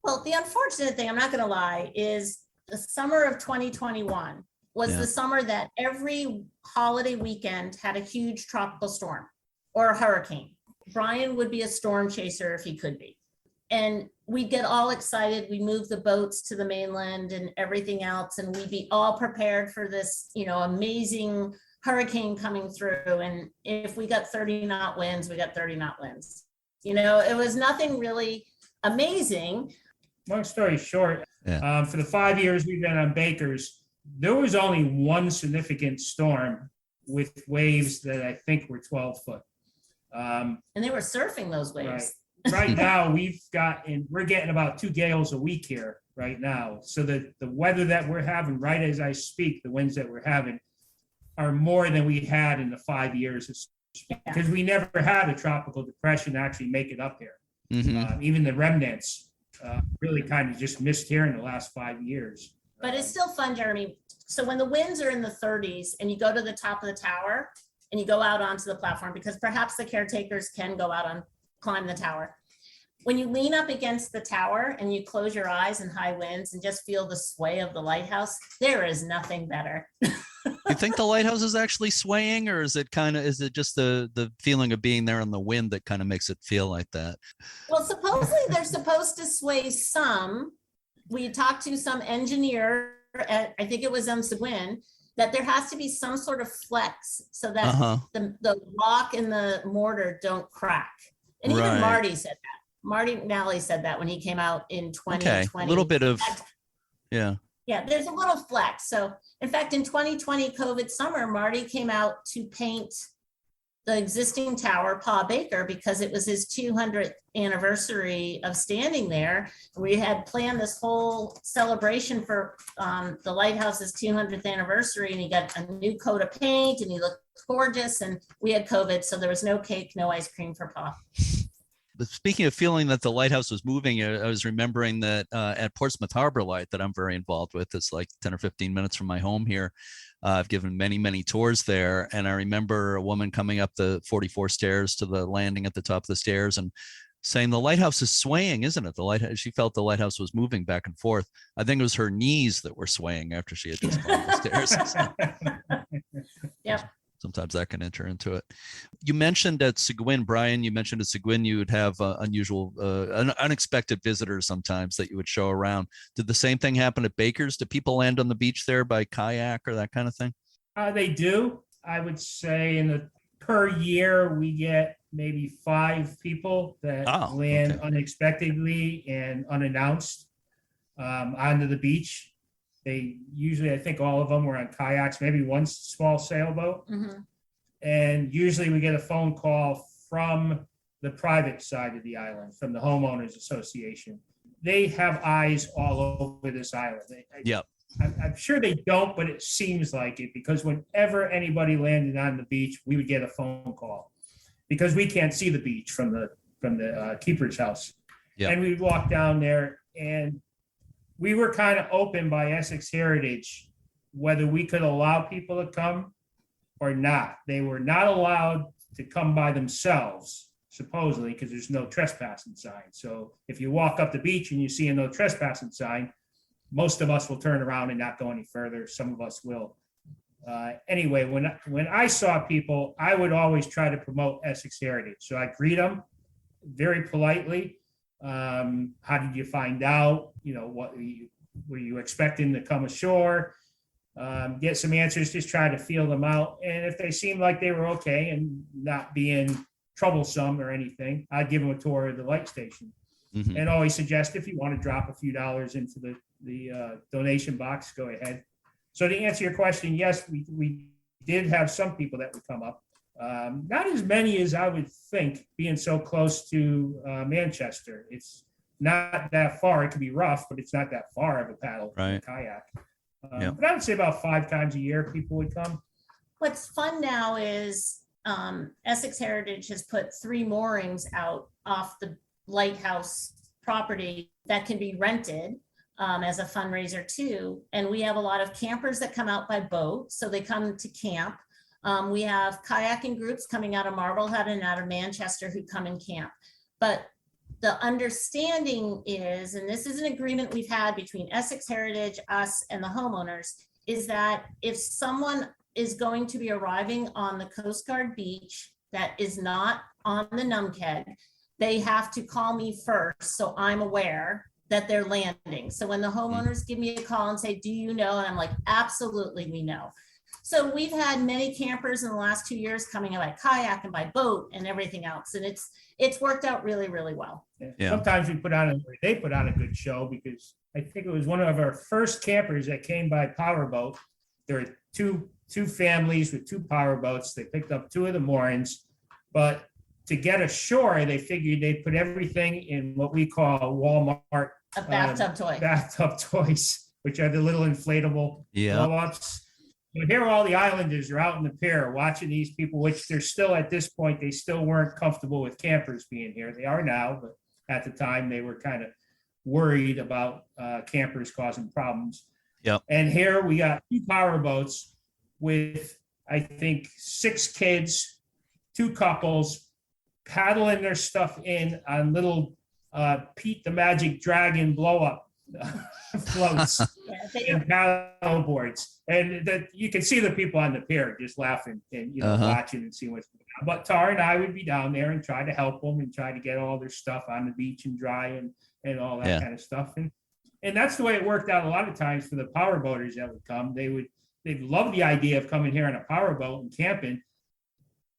Well, the unfortunate thing, I'm not going to lie, is the summer of 2021 was the summer that every holiday weekend had a huge tropical storm or a hurricane. Brian would be a storm chaser if he could be. And we'd get all excited. We moved the boats to the mainland and everything else. And we'd be all prepared for this, amazing hurricane coming through. And if we got 30 knot winds, we got 30 knot winds. It was nothing really amazing. Long story short, for the 5 years we've been on Baker's, there was only one significant storm with waves that I think were 12 foot. And they were surfing those waves. Right. Right now, we're getting about 2 gales a week here right now. So the weather that we're having right as I speak, the winds that we're having are more than we had in the 5 years, because we never had a tropical depression actually make it up here. Even the remnants really kind of just missed here in the last 5 years. But it's still fun, Jeremy. So when the winds are in the 30s and you go to the top of the tower and you go out onto the platform, because perhaps the caretakers can go out on climb the tower. When you lean up against the tower and you close your eyes in high winds and just feel the sway of the lighthouse, there is nothing better. You think the lighthouse is actually swaying, or is it just the feeling of being there on the wind that kind of makes it feel like that? Well, supposedly they're supposed to sway some. We talked to some engineer at, I think it was Seguin, that there has to be some sort of flex so that the rock and the mortar don't crack. And even Marty said that. Marty McNally said that when he came out in 2020. Okay, a little bit of, yeah. Yeah, there's a little flex. So in fact, in 2020 COVID summer, Marty came out to paint the existing tower, Pa Baker, because it was his 200th anniversary of standing there. We had planned this whole celebration for the lighthouse's 200th anniversary, and he got a new coat of paint and he looked gorgeous, and we had COVID, so there was no cake, no ice cream for Pa. But speaking of feeling that the lighthouse was moving, I was remembering that at Portsmouth Harbor Light that I'm very involved with, it's like 10 or 15 minutes from my home here. I've given many, many tours there. And I remember a woman coming up the 44 stairs to the landing at the top of the stairs and saying, the lighthouse is swaying, isn't it? The lighthouse, she felt the lighthouse was moving back and forth. I think it was her knees that were swaying after she had just climbed the stairs. Yep. Sometimes that can enter into it. You mentioned at Seguin, Brian, you mentioned at Seguin you would have unusual, unexpected visitors sometimes that you would show around. Did the same thing happen at Baker's? Do people land on the beach there by kayak or that kind of thing? They do. I would say per year, we get maybe 5 people that land unexpectedly and unannounced onto the beach. They usually, I think all of them were on kayaks, maybe one small sailboat. And usually we get a phone call from the private side of the island, from the homeowners association. They have eyes all over this island. I'm sure they don't, but it seems like it, because whenever anybody landed on the beach, we would get a phone call, because we can't see the beach from the keeper's house. And we'd walk down there, and we were kind of open by Essex Heritage whether we could allow people to come or not. They were not allowed to come by themselves, supposedly, because there's no trespassing sign. So if you walk up the beach and you see a no trespassing sign, most of us will turn around and not go any further. Some of us will. Anyway, when I saw people, I would always try to promote Essex Heritage. So I greet them very politely. How did you find out? What were you expecting to come ashore? Get some answers, just try to feel them out. And if they seemed like they were okay and not being troublesome or anything, I'd give them a tour of the light station. And always suggest, if you want to drop a few dollars into the donation box, go ahead. So to answer your question, yes, we did have some people that would come up. Not as many as I would think, being so close to Manchester. It's not that far. It can be rough, but it's not that far of a paddle, a kayak. But I would say about 5 times a year people would come. What's fun now is Essex Heritage has put 3 moorings out off the lighthouse property that can be rented as a fundraiser too. And we have a lot of campers that come out by boat, so they come to camp. We have kayaking groups coming out of Marblehead and out of Manchester who come and camp. But the understanding is, and this is an agreement we've had between Essex Heritage, us, and the homeowners, is that if someone is going to be arriving on the Coast Guard beach that is not on the Numkeg, they have to call me first, so I'm aware that they're landing. So when the homeowners give me a call and say, do you know? And I'm like, absolutely, we know. So we've had many campers in the last 2 years coming by kayak and by boat and everything else. And it's worked out really, really well. Sometimes they put on a good show, because I think it was one of our first campers that came by powerboat. There were two families with 2 powerboats. They picked up 2 of the moorings, but to get ashore, they figured they'd put everything in what we call Walmart A bathtub toy. bathtub toys, which are the little inflatable blow-ups. So here all the islanders are out in the pier watching these people, which they're still at this point, they still weren't comfortable with campers being here. They are now, but at the time they were kind of worried about campers causing problems. Yep. And here we got 2 power boats with, I think, 6 kids, 2 couples paddling their stuff in on little Pete the Magic Dragon blow-up floats and paddle boards, and that you can see the people on the pier just laughing and watching and seeing what's going on. But Tara and I would be down there and try to help them and try to get all their stuff on the beach and dry and all that kind of stuff. And that's the way it worked out a lot of times for the power boaters that would come. They'd love the idea of coming here on a power boat and camping,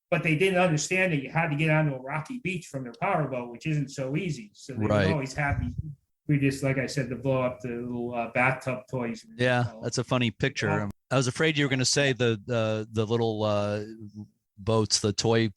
but they didn't understand that you had to get onto a rocky beach from their power boat, which isn't so easy. So they were always happy. We just, like I said, to blow up the little bathtub toys. Yeah, that's a funny picture. I was afraid you were going to say the little boats, the toy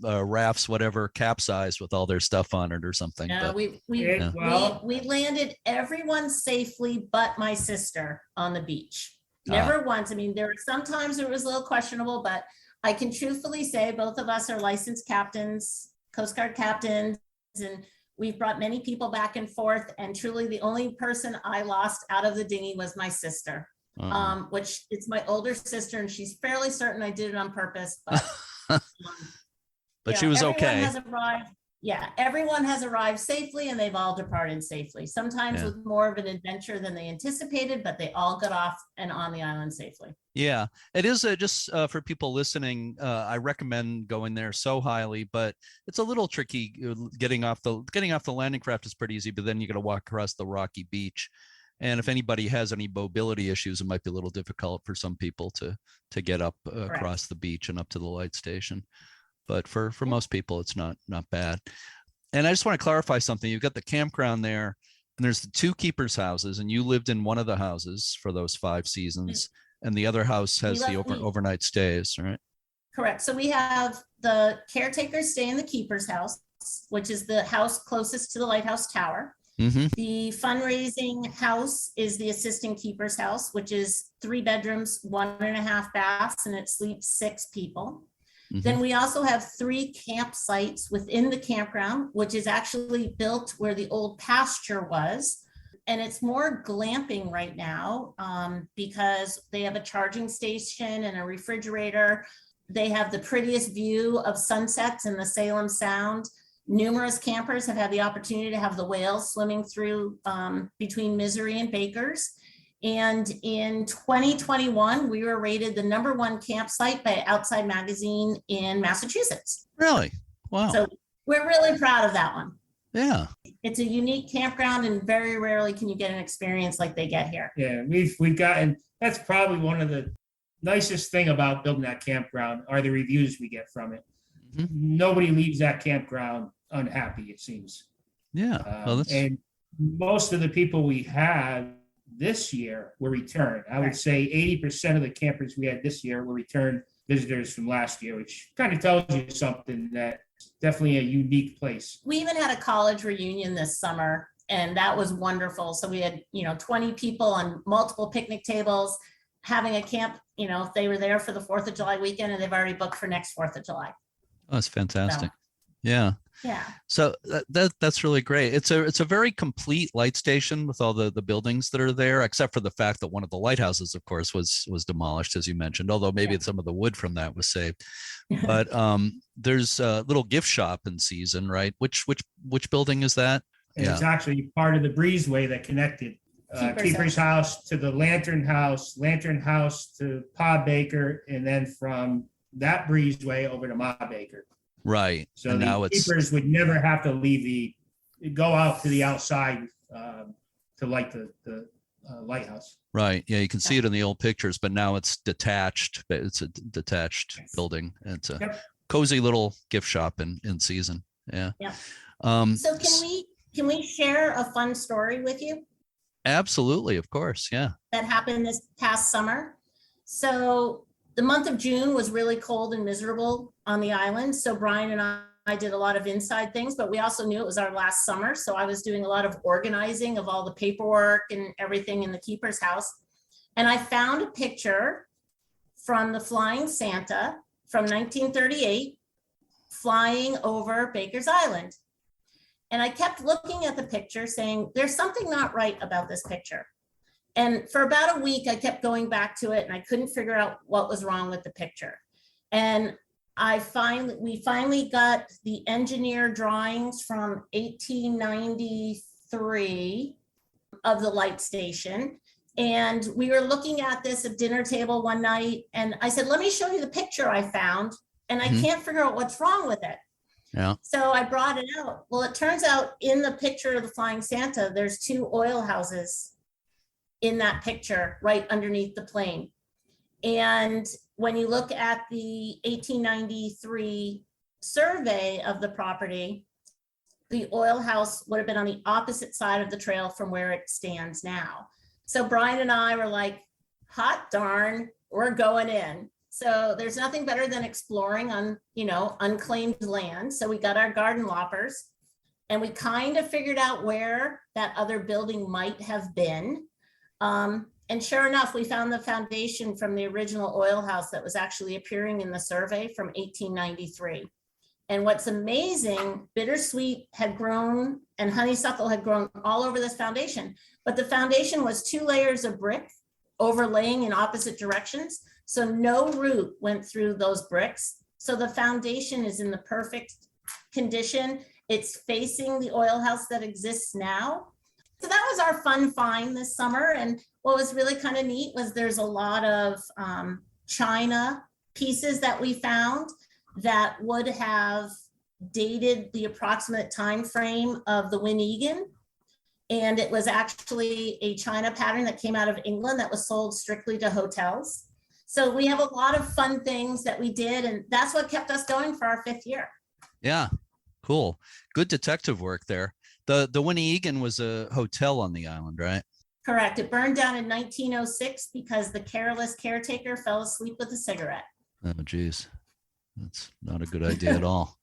rafts, whatever, capsized with all their stuff on it or something. No, we landed everyone safely but my sister on the beach. Never once. I mean, there were sometimes it was a little questionable, but I can truthfully say both of us are licensed captains, Coast Guard captains, and we've brought many people back and forth. And truly the only person I lost out of the dinghy was my sister, which it's my older sister, and she's fairly certain I did it on purpose. But, but she was okay. Everyone has arrived safely and they've all departed safely. Sometimes with more of an adventure than they anticipated, but they all got off and on the island safely. Yeah, it is just for people listening. I recommend going there so highly, but it's a little tricky getting off the landing craft is pretty easy, but then you got to walk across the rocky beach. And if anybody has any mobility issues, it might be a little difficult for some people to get up across the beach and up to the light station. But for most people, it's not bad. And I just want to clarify something. You've got the campground there, and there's the 2 keepers' houses, and you lived in one of the houses for those 5 seasons, and the other house has the overnight stays, right? Correct. So we have the caretakers stay in the keeper's house, which is the house closest to the Lighthouse Tower. Mm-hmm. The fundraising house is the assistant keeper's house, which is 3 bedrooms, 1.5 baths, and it sleeps 6 people. Mm-hmm. Then we also have 3 campsites within the campground, which is actually built where the old pasture was. And it's more glamping right now because they have a charging station and a refrigerator. They have the prettiest view of sunsets in the Salem Sound. Numerous campers have had the opportunity to have the whales swimming through between Misery and Bakers. And in 2021, we were rated the #1 campsite by Outside Magazine in Massachusetts. Really? Wow. So we're really proud of that one. Yeah. It's a unique campground, and very rarely can you get an experience like they get here. Yeah, we've gotten, that's probably one of the nicest thing about building that campground are the reviews we get from it. Mm-hmm. Nobody leaves that campground unhappy, it seems. Yeah. And most of the people we had this year were returned. I would say 80% of the campers we had this year were returned visitors from last year, which kind of tells you something that definitely a unique place. We even had a college reunion this summer, and that was wonderful. So we had, 20 people on multiple picnic tables having a camp. They were there for the 4th of July weekend, and they've already booked for next 4th of July. Oh, that's fantastic. So, yeah. Yeah. So that's really great. It's a very complete light station with all the buildings that are there, except for the fact that one of the lighthouses, of course, was demolished, as you mentioned, although maybe some of the wood from that was saved. But there's a little gift shop in season, right? Which building is that? And it's actually part of the breezeway that connected Keeper's house to the Lantern House to Pa Baker, and then from that breezeway over to Ma Baker. Right. So and the keepers would never have to go out to the outside to light the lighthouse. Right. Yeah, you can see it in the old pictures, but now it's detached. It's a detached building. It's a cozy little gift shop in season. Yeah. Yeah. So can we share a fun story with you? Absolutely, of course. Yeah. That happened this past summer. So the month of June was really cold and miserable on the island. So Brian and I did a lot of inside things, but we also knew it was our last summer. So I was doing a lot of organizing of all the paperwork and everything in the keeper's house. And I found a picture from the Flying Santa from 1938 flying over Baker's Island. And I kept looking at the picture saying, there's something not right about this picture. And for about a week, I kept going back to it and I couldn't figure out what was wrong with the picture. And we finally got the engineer drawings from 1893 of the light station. And we were looking at this at dinner table one night. And I said, let me show you the picture I found. And I can't figure out what's wrong with it. Yeah. So I brought it out. Well, it turns out in the picture of the Flying Santa, there's 2 oil houses in that picture right underneath the plane. And when you look at the 1893 survey of the property, the oil house would have been on the opposite side of the trail from where it stands now. So Brian and I were like, hot darn, we're going in. So there's nothing better than exploring on, unclaimed land. So we got our garden loppers and we kind of figured out where that other building might have been. And sure enough, we found the foundation from the original oil house that was actually appearing in the survey from 1893. And what's amazing, bittersweet had grown and honeysuckle had grown all over this foundation, but the foundation was 2 layers of brick overlaying in opposite directions. So no root went through those bricks. So the foundation is in the perfect condition. It's facing the oil house that exists now. So that was our fun find this summer. And what was really kind of neat was there's a lot of china pieces that we found that would have dated the approximate time frame of the Winnegan. And it was actually a china pattern that came out of England that was sold strictly to hotels. So we have a lot of fun things that we did, and that's what kept us going for our 5th year. Yeah, cool. Good detective work there. The Winnegan was a hotel on the island, right? Correct. It burned down in 1906 because the careless caretaker fell asleep with a cigarette. Oh, geez. That's not a good idea at all.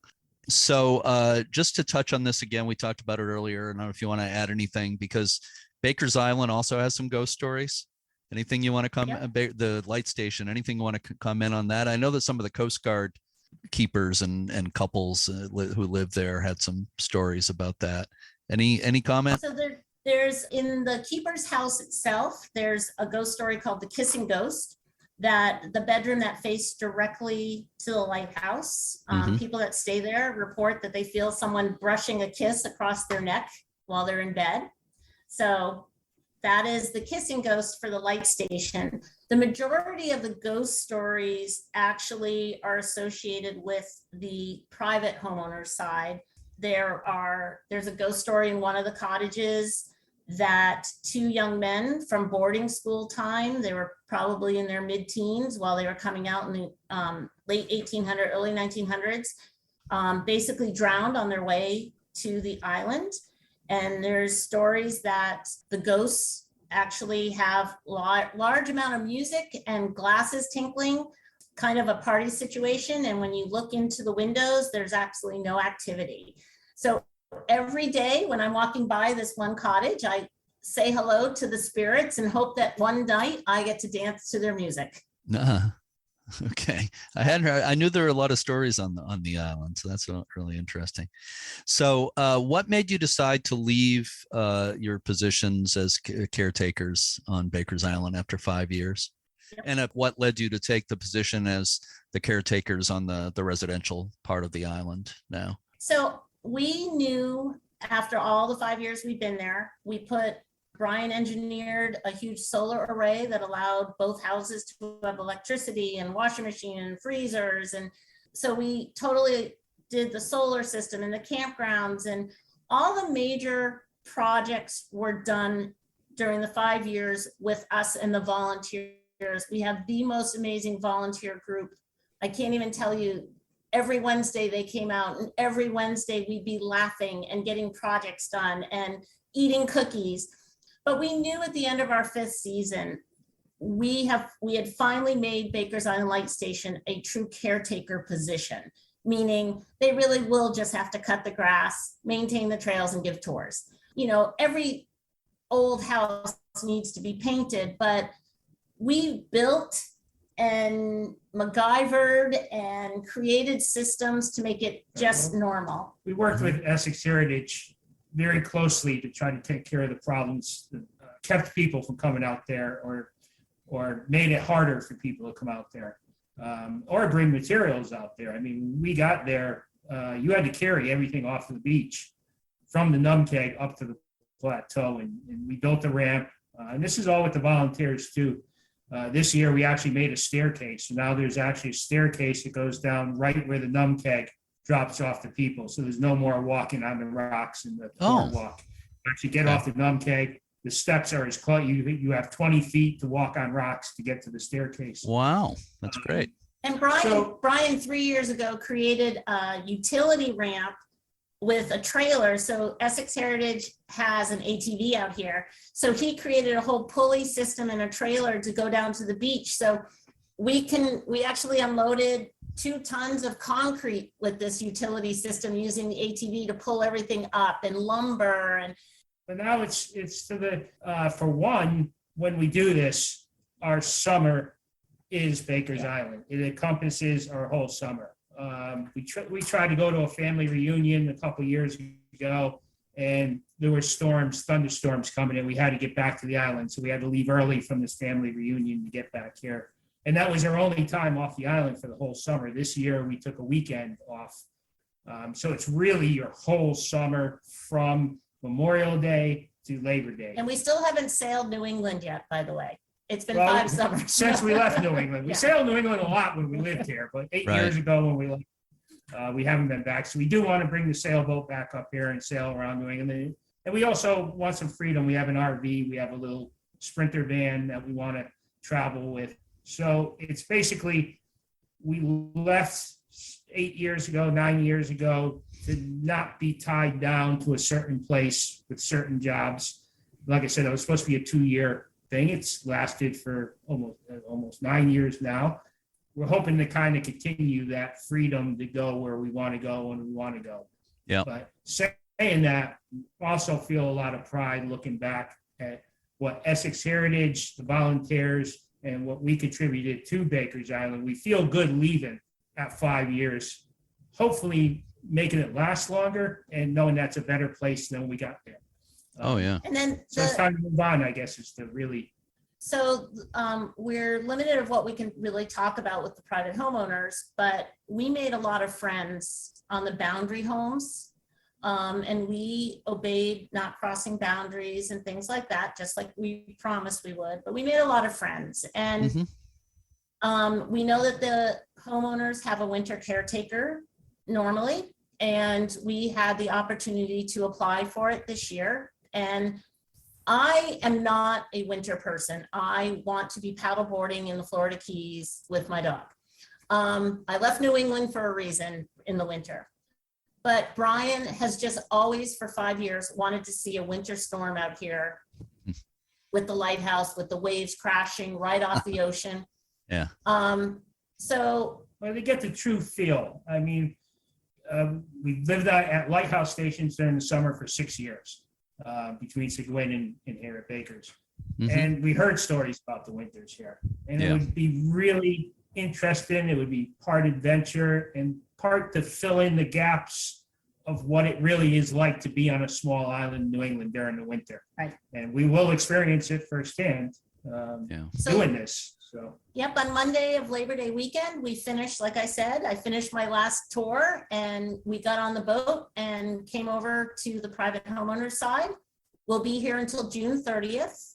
So just to touch on this again, we talked about it earlier. I don't know if you want to add anything, because Baker's Island also has some ghost stories. Anything you want to comment? Yep. The light station, anything you want to comment on that? I know that some of the Coast Guard keepers and couples who live there had some stories about that. Any comments? So there's in the keeper's house itself, there's a ghost story called the Kissing Ghost, that the bedroom that faced directly to the lighthouse, people that stay there report that they feel someone brushing a kiss across their neck while they're in bed. So that is the Kissing Ghost for the light station. The majority of the ghost stories actually are associated with the private homeowner side. There's a ghost story in one of the cottages that 2 young men from boarding school time, they were probably in their mid-teens while they were coming out in the late 1800s, early 1900s, basically drowned on their way to the island. And there's stories that the ghosts actually have large amount of music and glasses tinkling, kind of a party situation. And when you look into the windows, there's absolutely no activity. So every day when I'm walking by this one cottage, I say hello to the spirits and hope that one night I get to dance to their music. Okay. I knew there were a lot of stories on the island, so that's really interesting. So what made you decide to leave your positions as caretakers on Baker's Island after 5 years? Yep. And what led you to take the position as the caretakers on the residential part of the island now? So we knew after all the 5 years we've been there, Brian engineered a huge solar array that allowed both houses to have electricity and washing machine and freezers. And so we totally did the solar system and the campgrounds, and all the major projects were done during the 5 years with us and the volunteers. We have the most amazing volunteer group. I can't even tell you, every Wednesday they came out, and every Wednesday we'd be laughing and getting projects done and eating cookies. But we knew at the end of our 5th season, we had finally made Baker's Island Light Station a true caretaker position. meaning they really will just have to cut the grass, maintain the trails, and give tours. Every old house needs to be painted, but we built and MacGyvered and created systems to make it just normal. We worked with Essex Heritage very closely to try to take care of the problems that kept people from coming out there, or made it harder for people to come out there, or bring materials out there. I mean, when we got there, you had to carry everything off of the beach from the Numkeg up to the plateau, and we built the ramp. And this is all with the volunteers too. This year, we actually made a staircase. So now there's actually a staircase that goes down right where the Numkeg drops off the people. So there's no more walking on the rocks and the boardwalk. Actually get off the Numkeg. The steps are as close. You have 20 feet to walk on rocks to get to the staircase. Wow, that's great. And Brian 3 years ago created a utility ramp with a trailer. So Essex Heritage has an ATV out here. So he created a whole pulley system and a trailer to go down to the beach. So we actually unloaded 2 tons of concrete with this utility system using the ATV to pull everything up, and lumber. But now it's to the, for one, when we do this, our summer is Baker's Island. It encompasses our whole summer. We tried to go to a family reunion a couple years ago, and there were thunderstorms coming in. We had to get back to the island, so we had to leave early from this family reunion to get back here. And that was our only time off the island for the whole summer. This year, we took a weekend off. So it's really your whole summer from Memorial Day to Labor Day. And we still haven't sailed New England yet, by the way. It's been 5 summers. Since we left New England. We sailed New England a lot when we lived here, but 8 years ago when we left, we haven't been back. So we do want to bring the sailboat back up here and sail around New England. And we also want some freedom. We have an RV. We have a little Sprinter van that we want to travel with. So it's basically, we left 9 years ago to not be tied down to a certain place with certain jobs. Like I said, it was supposed to be a 2-year thing. It's lasted for almost 9 years now. We're hoping to kind of continue that freedom to go where we want to go when we want to go. Yeah. But saying that, also feel a lot of pride looking back at what Essex Heritage, the volunteers, and what we contributed to Baker's Island. We feel good leaving at 5 years, hopefully making it last longer and knowing that's a better place than when we got there. And then so it's time to move on, I guess, is to really. So we're limited of what we can really talk about with the private homeowners, but we made a lot of friends on the boundary homes, and we obeyed not crossing boundaries and things like that, just like we promised we would. But we made a lot of friends, and we know that the homeowners have a winter caretaker normally, and we had the opportunity to apply for it this year. And I am not a winter person. I want to be paddleboarding in the Florida Keys with my dog. I left New England for a reason in the winter. But Brian has just always, for 5 years, wanted to see a winter storm out here with the lighthouse, with the waves crashing right off the ocean. Yeah. Well, they get the true feel. I mean, we lived at Lighthouse stations during the summer for 6 years. Between Seguin and here at Baker's. And we heard stories about the winters here. And it would be really interesting. It would be part adventure and part to fill in the gaps of what it really is like to be on a small island in New England during the winter. Right. And we will experience it firsthand doing this. So. Yep, on Monday of Labor Day weekend, we finished, like I said, I finished my last tour, and we got on the boat and came over to the private homeowner side. We'll be here until June 30th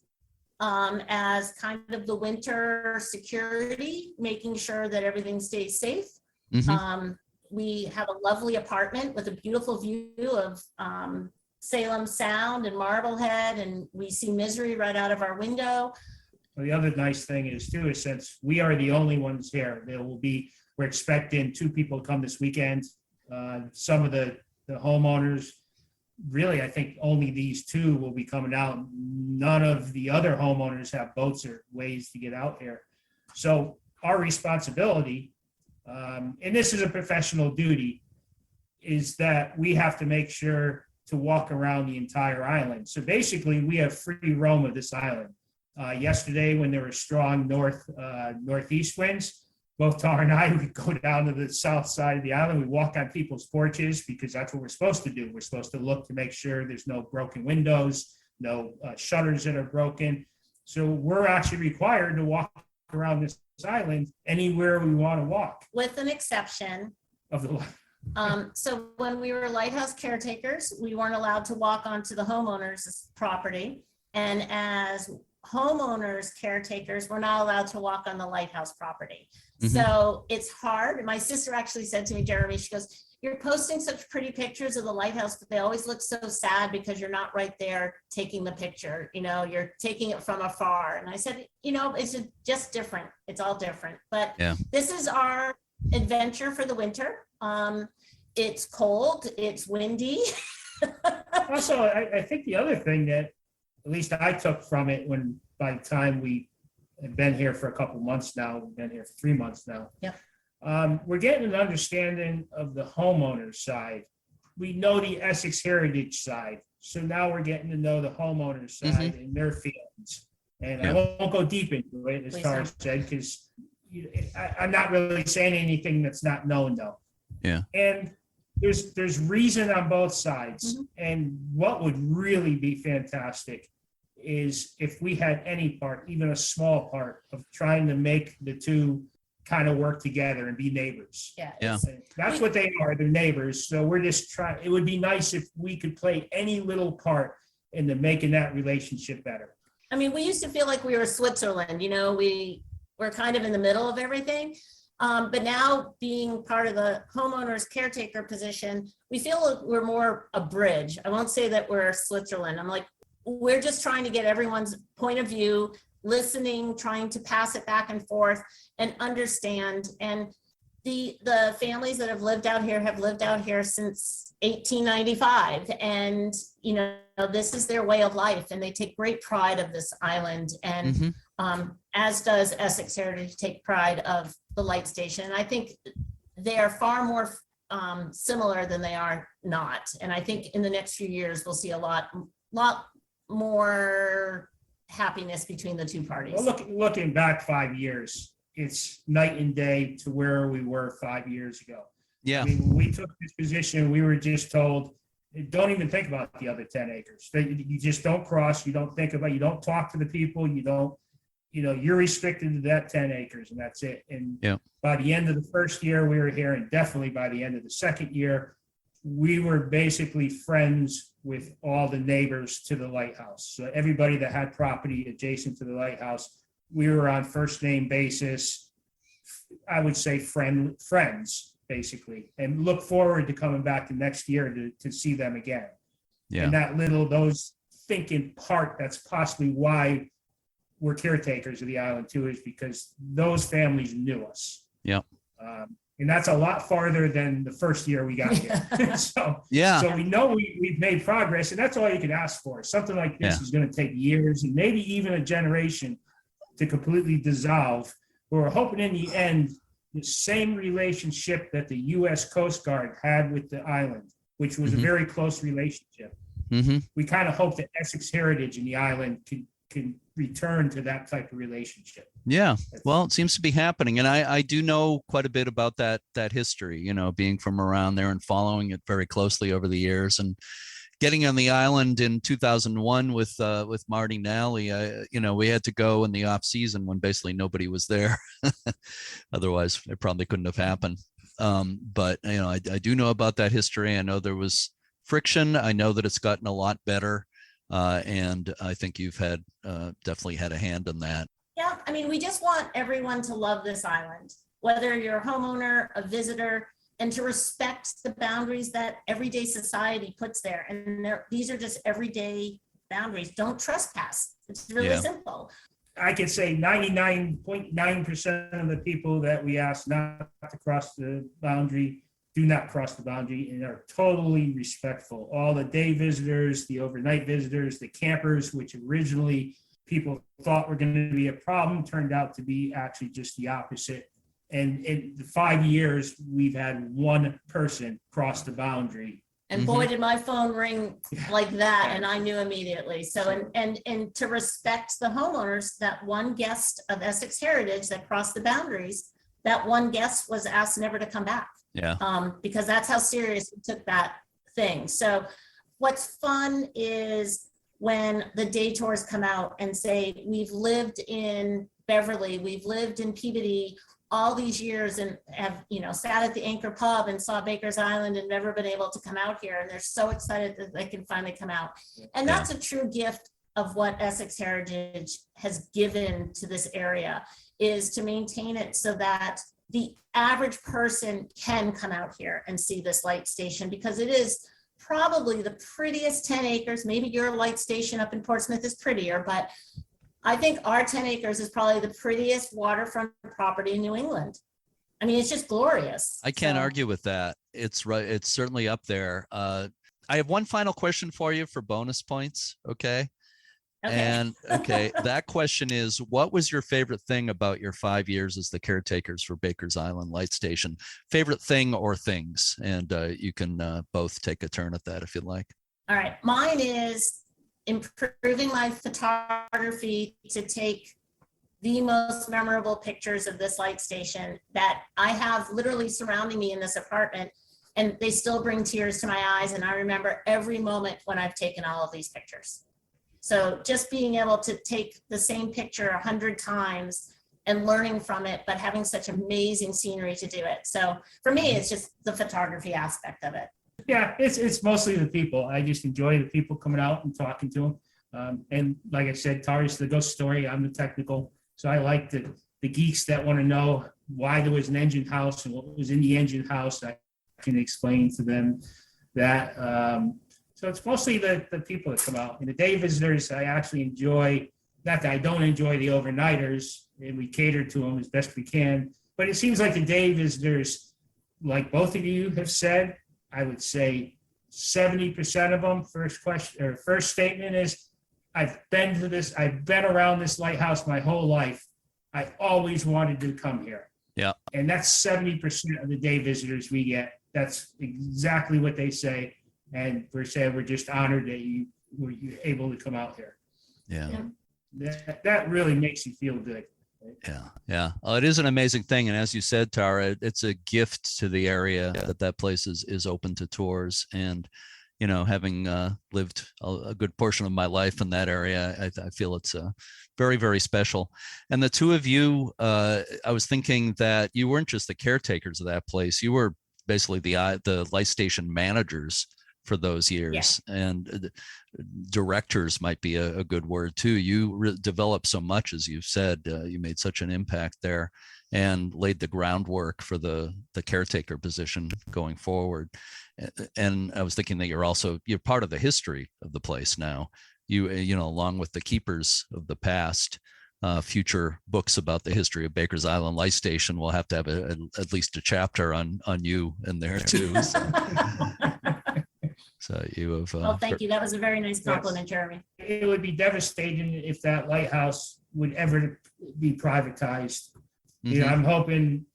as kind of the winter security, making sure that everything stays safe. We have a lovely apartment with a beautiful view of Salem Sound and Marblehead, and we see Misery right out of our window. Well, the other nice thing is too, is since we are the only ones here, we're expecting 2 people to come this weekend. Some of the homeowners, really, I think only these 2 will be coming out. None of the other homeowners have boats or ways to get out here. So our responsibility and this is a professional duty, is that we have to make sure to walk around the entire island. So basically, we have free roam of this island. Yesterday, when there were strong northeast winds, both Tara and I would go down to the south side of the island. We walk on people's porches because that's what we're supposed to do. We're supposed to look to make sure there's no broken windows, no shutters that are broken. So we're actually required to walk around this island anywhere we want to walk. With an exception. Of the So when we were lighthouse caretakers, we weren't allowed to walk onto the homeowner's property. And as homeowners, caretakers, we're not allowed to walk on the lighthouse property. So it's hard. My sister actually said to me, Jeremy, she goes, "You're posting such pretty pictures of the lighthouse, but they always look so sad because you're not right there taking the picture. You know, you're taking it from afar." And I said, you know, it's just different. It's all different. But this is our adventure for the winter. It's cold, it's windy. Also, I think the other thing that at least I took from it, when by the time we have been here for a couple months now, we've been here for 3 months now. We're getting an understanding of the homeowner side. We know the Essex Heritage side. So now we're getting to know the homeowner side and their feelings. And I won't go deep into it, as Tara said, because I'm not really saying anything that's not known, though. And there's reason on both sides. And what would really be fantastic is if we had any part, even a small part, of trying to make the two kind of work together and be neighbors. That's what they are, they're neighbors. So we're just trying, it would be nice if we could play any little part into making that relationship better. I mean, we used to feel like we were Switzerland, you know, we're kind of in the middle of everything. But now, being part of the homeowner's caretaker position, we feel like we're more a bridge. I won't say that we're Switzerland. I'm like, we're just trying to get everyone's point of view, listening, trying to pass it back and forth and understand. And the families that have lived out here since 1895. And, you know, this is their way of life, and they take great pride of this island. And as does Essex Heritage take pride of the light station. And I think they are far more similar than they are not. And I think in the next few years, we'll see a lot more happiness between the two parties. Well, looking back 5 years, it's night and day to where we were 5 years ago. I mean, when we took this position, we were just told, don't even think about the other 10 acres. You just don't cross, you don't think about, you don't talk to the people, you don't, you know, you're restricted to that 10 acres and that's it. And by the end of the first year we were here, and definitely by the end of the second year, we were basically friends with all the neighbors to the lighthouse. So everybody that had property adjacent to the lighthouse, we were on first name basis. I would say friends, basically, and look forward to coming back the next year to see them again. And those thinking part, that's possibly why we're caretakers of the island too, is because those families knew us. And that's a lot farther than the first year we got here. So we know we've made progress, and that's all you can ask for. Something like this is going to take years and maybe even a generation to completely dissolve. But we're hoping in the end, the same relationship that the U.S. Coast Guard had with the island, which was a very close relationship. We kind of hope that Essex Heritage and the island can return to that type of relationship. Well, it seems to be happening. And I do know quite a bit about that history, you know, being from around there and following it very closely over the years. And getting on the island in 2001 with Marty Nally, you know, we had to go in the off season when basically nobody was there. Otherwise, it probably couldn't have happened. But, you know, I do know about that history. I know there was friction. I know that it's gotten a lot better. And I think you've had definitely had a hand in that. Yeah, I mean, we just want everyone to love this island, whether you're a homeowner, a visitor, and to respect the boundaries that everyday society puts there. And these are just everyday boundaries. Don't trespass. It's really simple. I can say 99.9% of the people that we ask not to cross the boundary do not cross the boundary and are totally respectful. All the day visitors, the overnight visitors, the campers, which originally people thought were going to be a problem, turned out to be actually just the opposite. And in the 5 years, we've had one person cross the boundary. And boy, did my phone ring like that, and I knew immediately. So, and to respect the homeowners, that one guest of Essex Heritage that crossed the boundaries, that one guest was asked never to come back. Yeah. Because that's how serious we took that thing. So what's fun is when the day tours come out and say, we've lived in Beverly, we've lived in Peabody all these years and have, sat at the Anchor Pub and saw Baker's Island and never been able to come out here. And they're so excited that they can finally come out. And that's a true gift of what Essex Heritage has given to this area, is to maintain it so that the average person can come out here and see this light station, because it is probably the prettiest 10 acres. Maybe your light station up in Portsmouth is prettier, but I think our 10 acres is probably the prettiest waterfront property in New England. I mean, it's just glorious. I can't argue with that. It's right. It's certainly up there. I have one final question for you for bonus points. Okay. And that question is, what was your favorite thing about your 5 years as the caretakers for Baker's Island Light Station? Favorite thing or things? And you can both take a turn at that if you'd like. All right. Mine is improving my photography to take the most memorable pictures of this light station that I have literally surrounding me in this apartment, and they still bring tears to my eyes. And I remember every moment when I've taken all of these pictures. So just being able to take the same picture 100 times and learning from it, but having such amazing scenery to do it. So for me, it's just the photography aspect of it. Yeah, it's mostly the people. I just enjoy the people coming out and talking to them. And like I said, Tara's the ghost story. I'm the technical. So I like the geeks that want to know why there was an engine house and what was in the engine house. I can explain to them that. So it's mostly the people that come out. And the day visitors, I actually enjoy, not that I don't enjoy the overnighters, and we cater to them as best we can. But it seems like the day visitors, like both of you have said, I would say 70% of them, first statement is, I've been around this lighthouse my whole life. I always wanted to come here. Yeah. And that's 70% of the day visitors we get. That's exactly what they say. And we're saying we're just honored that you were able to come out here. Yeah. That really makes you feel good. Yeah. Well, it is an amazing thing. And as you said, Tara, it's a gift to the area that place is open to tours. And, having lived a good portion of my life in that area, I feel it's very, very special. And the two of you, I was thinking that you weren't just the caretakers of that place. You were basically the light station managers for those years. Yeah. And directors might be a good word too. You developed so much, as you've said. You made such an impact there and laid the groundwork for the caretaker position going forward. And I was thinking that you're part of the history of the place now. You along with the keepers of the past. Future books about the history of Baker's Island Light Station will have to have at least a chapter on you in there too. So you have. Well, thank you. That was a very nice compliment, Jeremy. It would be devastating if that lighthouse would ever be privatized. Mm-hmm. I'm hoping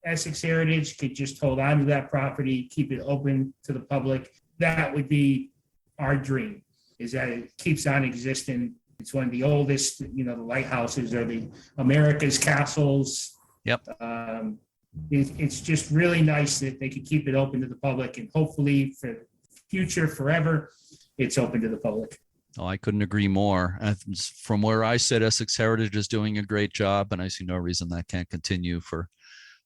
Essex Heritage could just hold on to that property, keep it open to the public. That would be our dream, is that it keeps on existing. It's one of the oldest, the lighthouses are the America's castles. Yep. It's just really nice that they could keep it open to the public, and hopefully for future forever, it's open to the public. Oh, I couldn't agree more. From where I sit, Essex Heritage is doing a great job, and I see no reason that can't continue for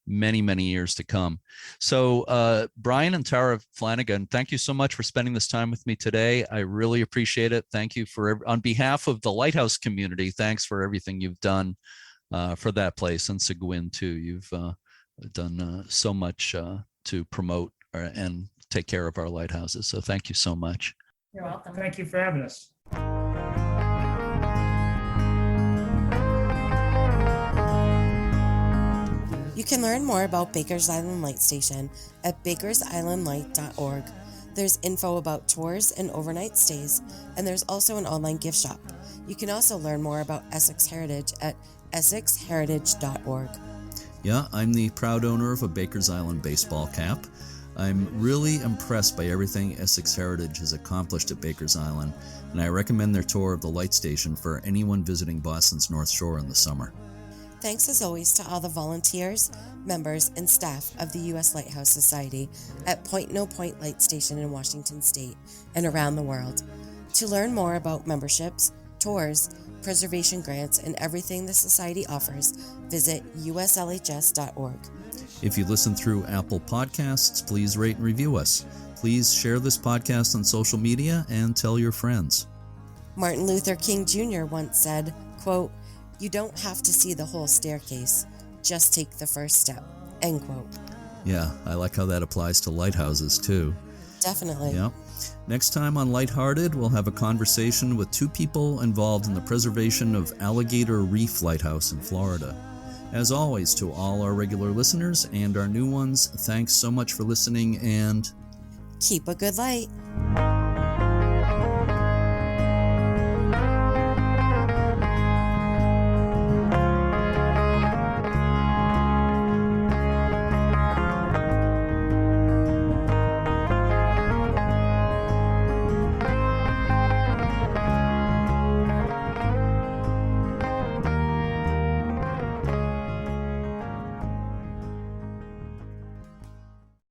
many, many years to come. So Brian and Tara Flanagan, thank you so much for spending this time with me today. I really appreciate it. Thank you on behalf of the Lighthouse community, thanks for everything you've done for that place, and Seguin too. You've done so much to promote and take care of our lighthouses. So thank you so much. You're welcome. Thank you for having us. You can learn more about Baker's Island Light Station at bakersislandlight.org. There's info about tours and overnight stays, and there's also an online gift shop. You can also learn more about Essex Heritage at essexheritage.org. Yeah, I'm the proud owner of a Baker's Island baseball cap. I'm really impressed by everything Essex Heritage has accomplished at Baker's Island, and I recommend their tour of the light station for anyone visiting Boston's North Shore in the summer. Thanks as always to all the volunteers, members, and staff of the U.S. Lighthouse Society at Point No Point Light Station in Washington State and around the world. To learn more about memberships, tours, preservation grants, and everything the Society offers, visit uslhs.org. If you listen through Apple Podcasts, please rate and review us. Please share this podcast on social media and tell your friends. Martin Luther King Jr. once said, quote, "You don't have to see the whole staircase, just take the first step," end quote. Yeah, I like how that applies to lighthouses too. Definitely. Yep. Next time on Lighthearted, we'll have a conversation with two people involved in the preservation of Alligator Reef Lighthouse in Florida. As always, to all our regular listeners and our new ones, thanks so much for listening and keep a good light.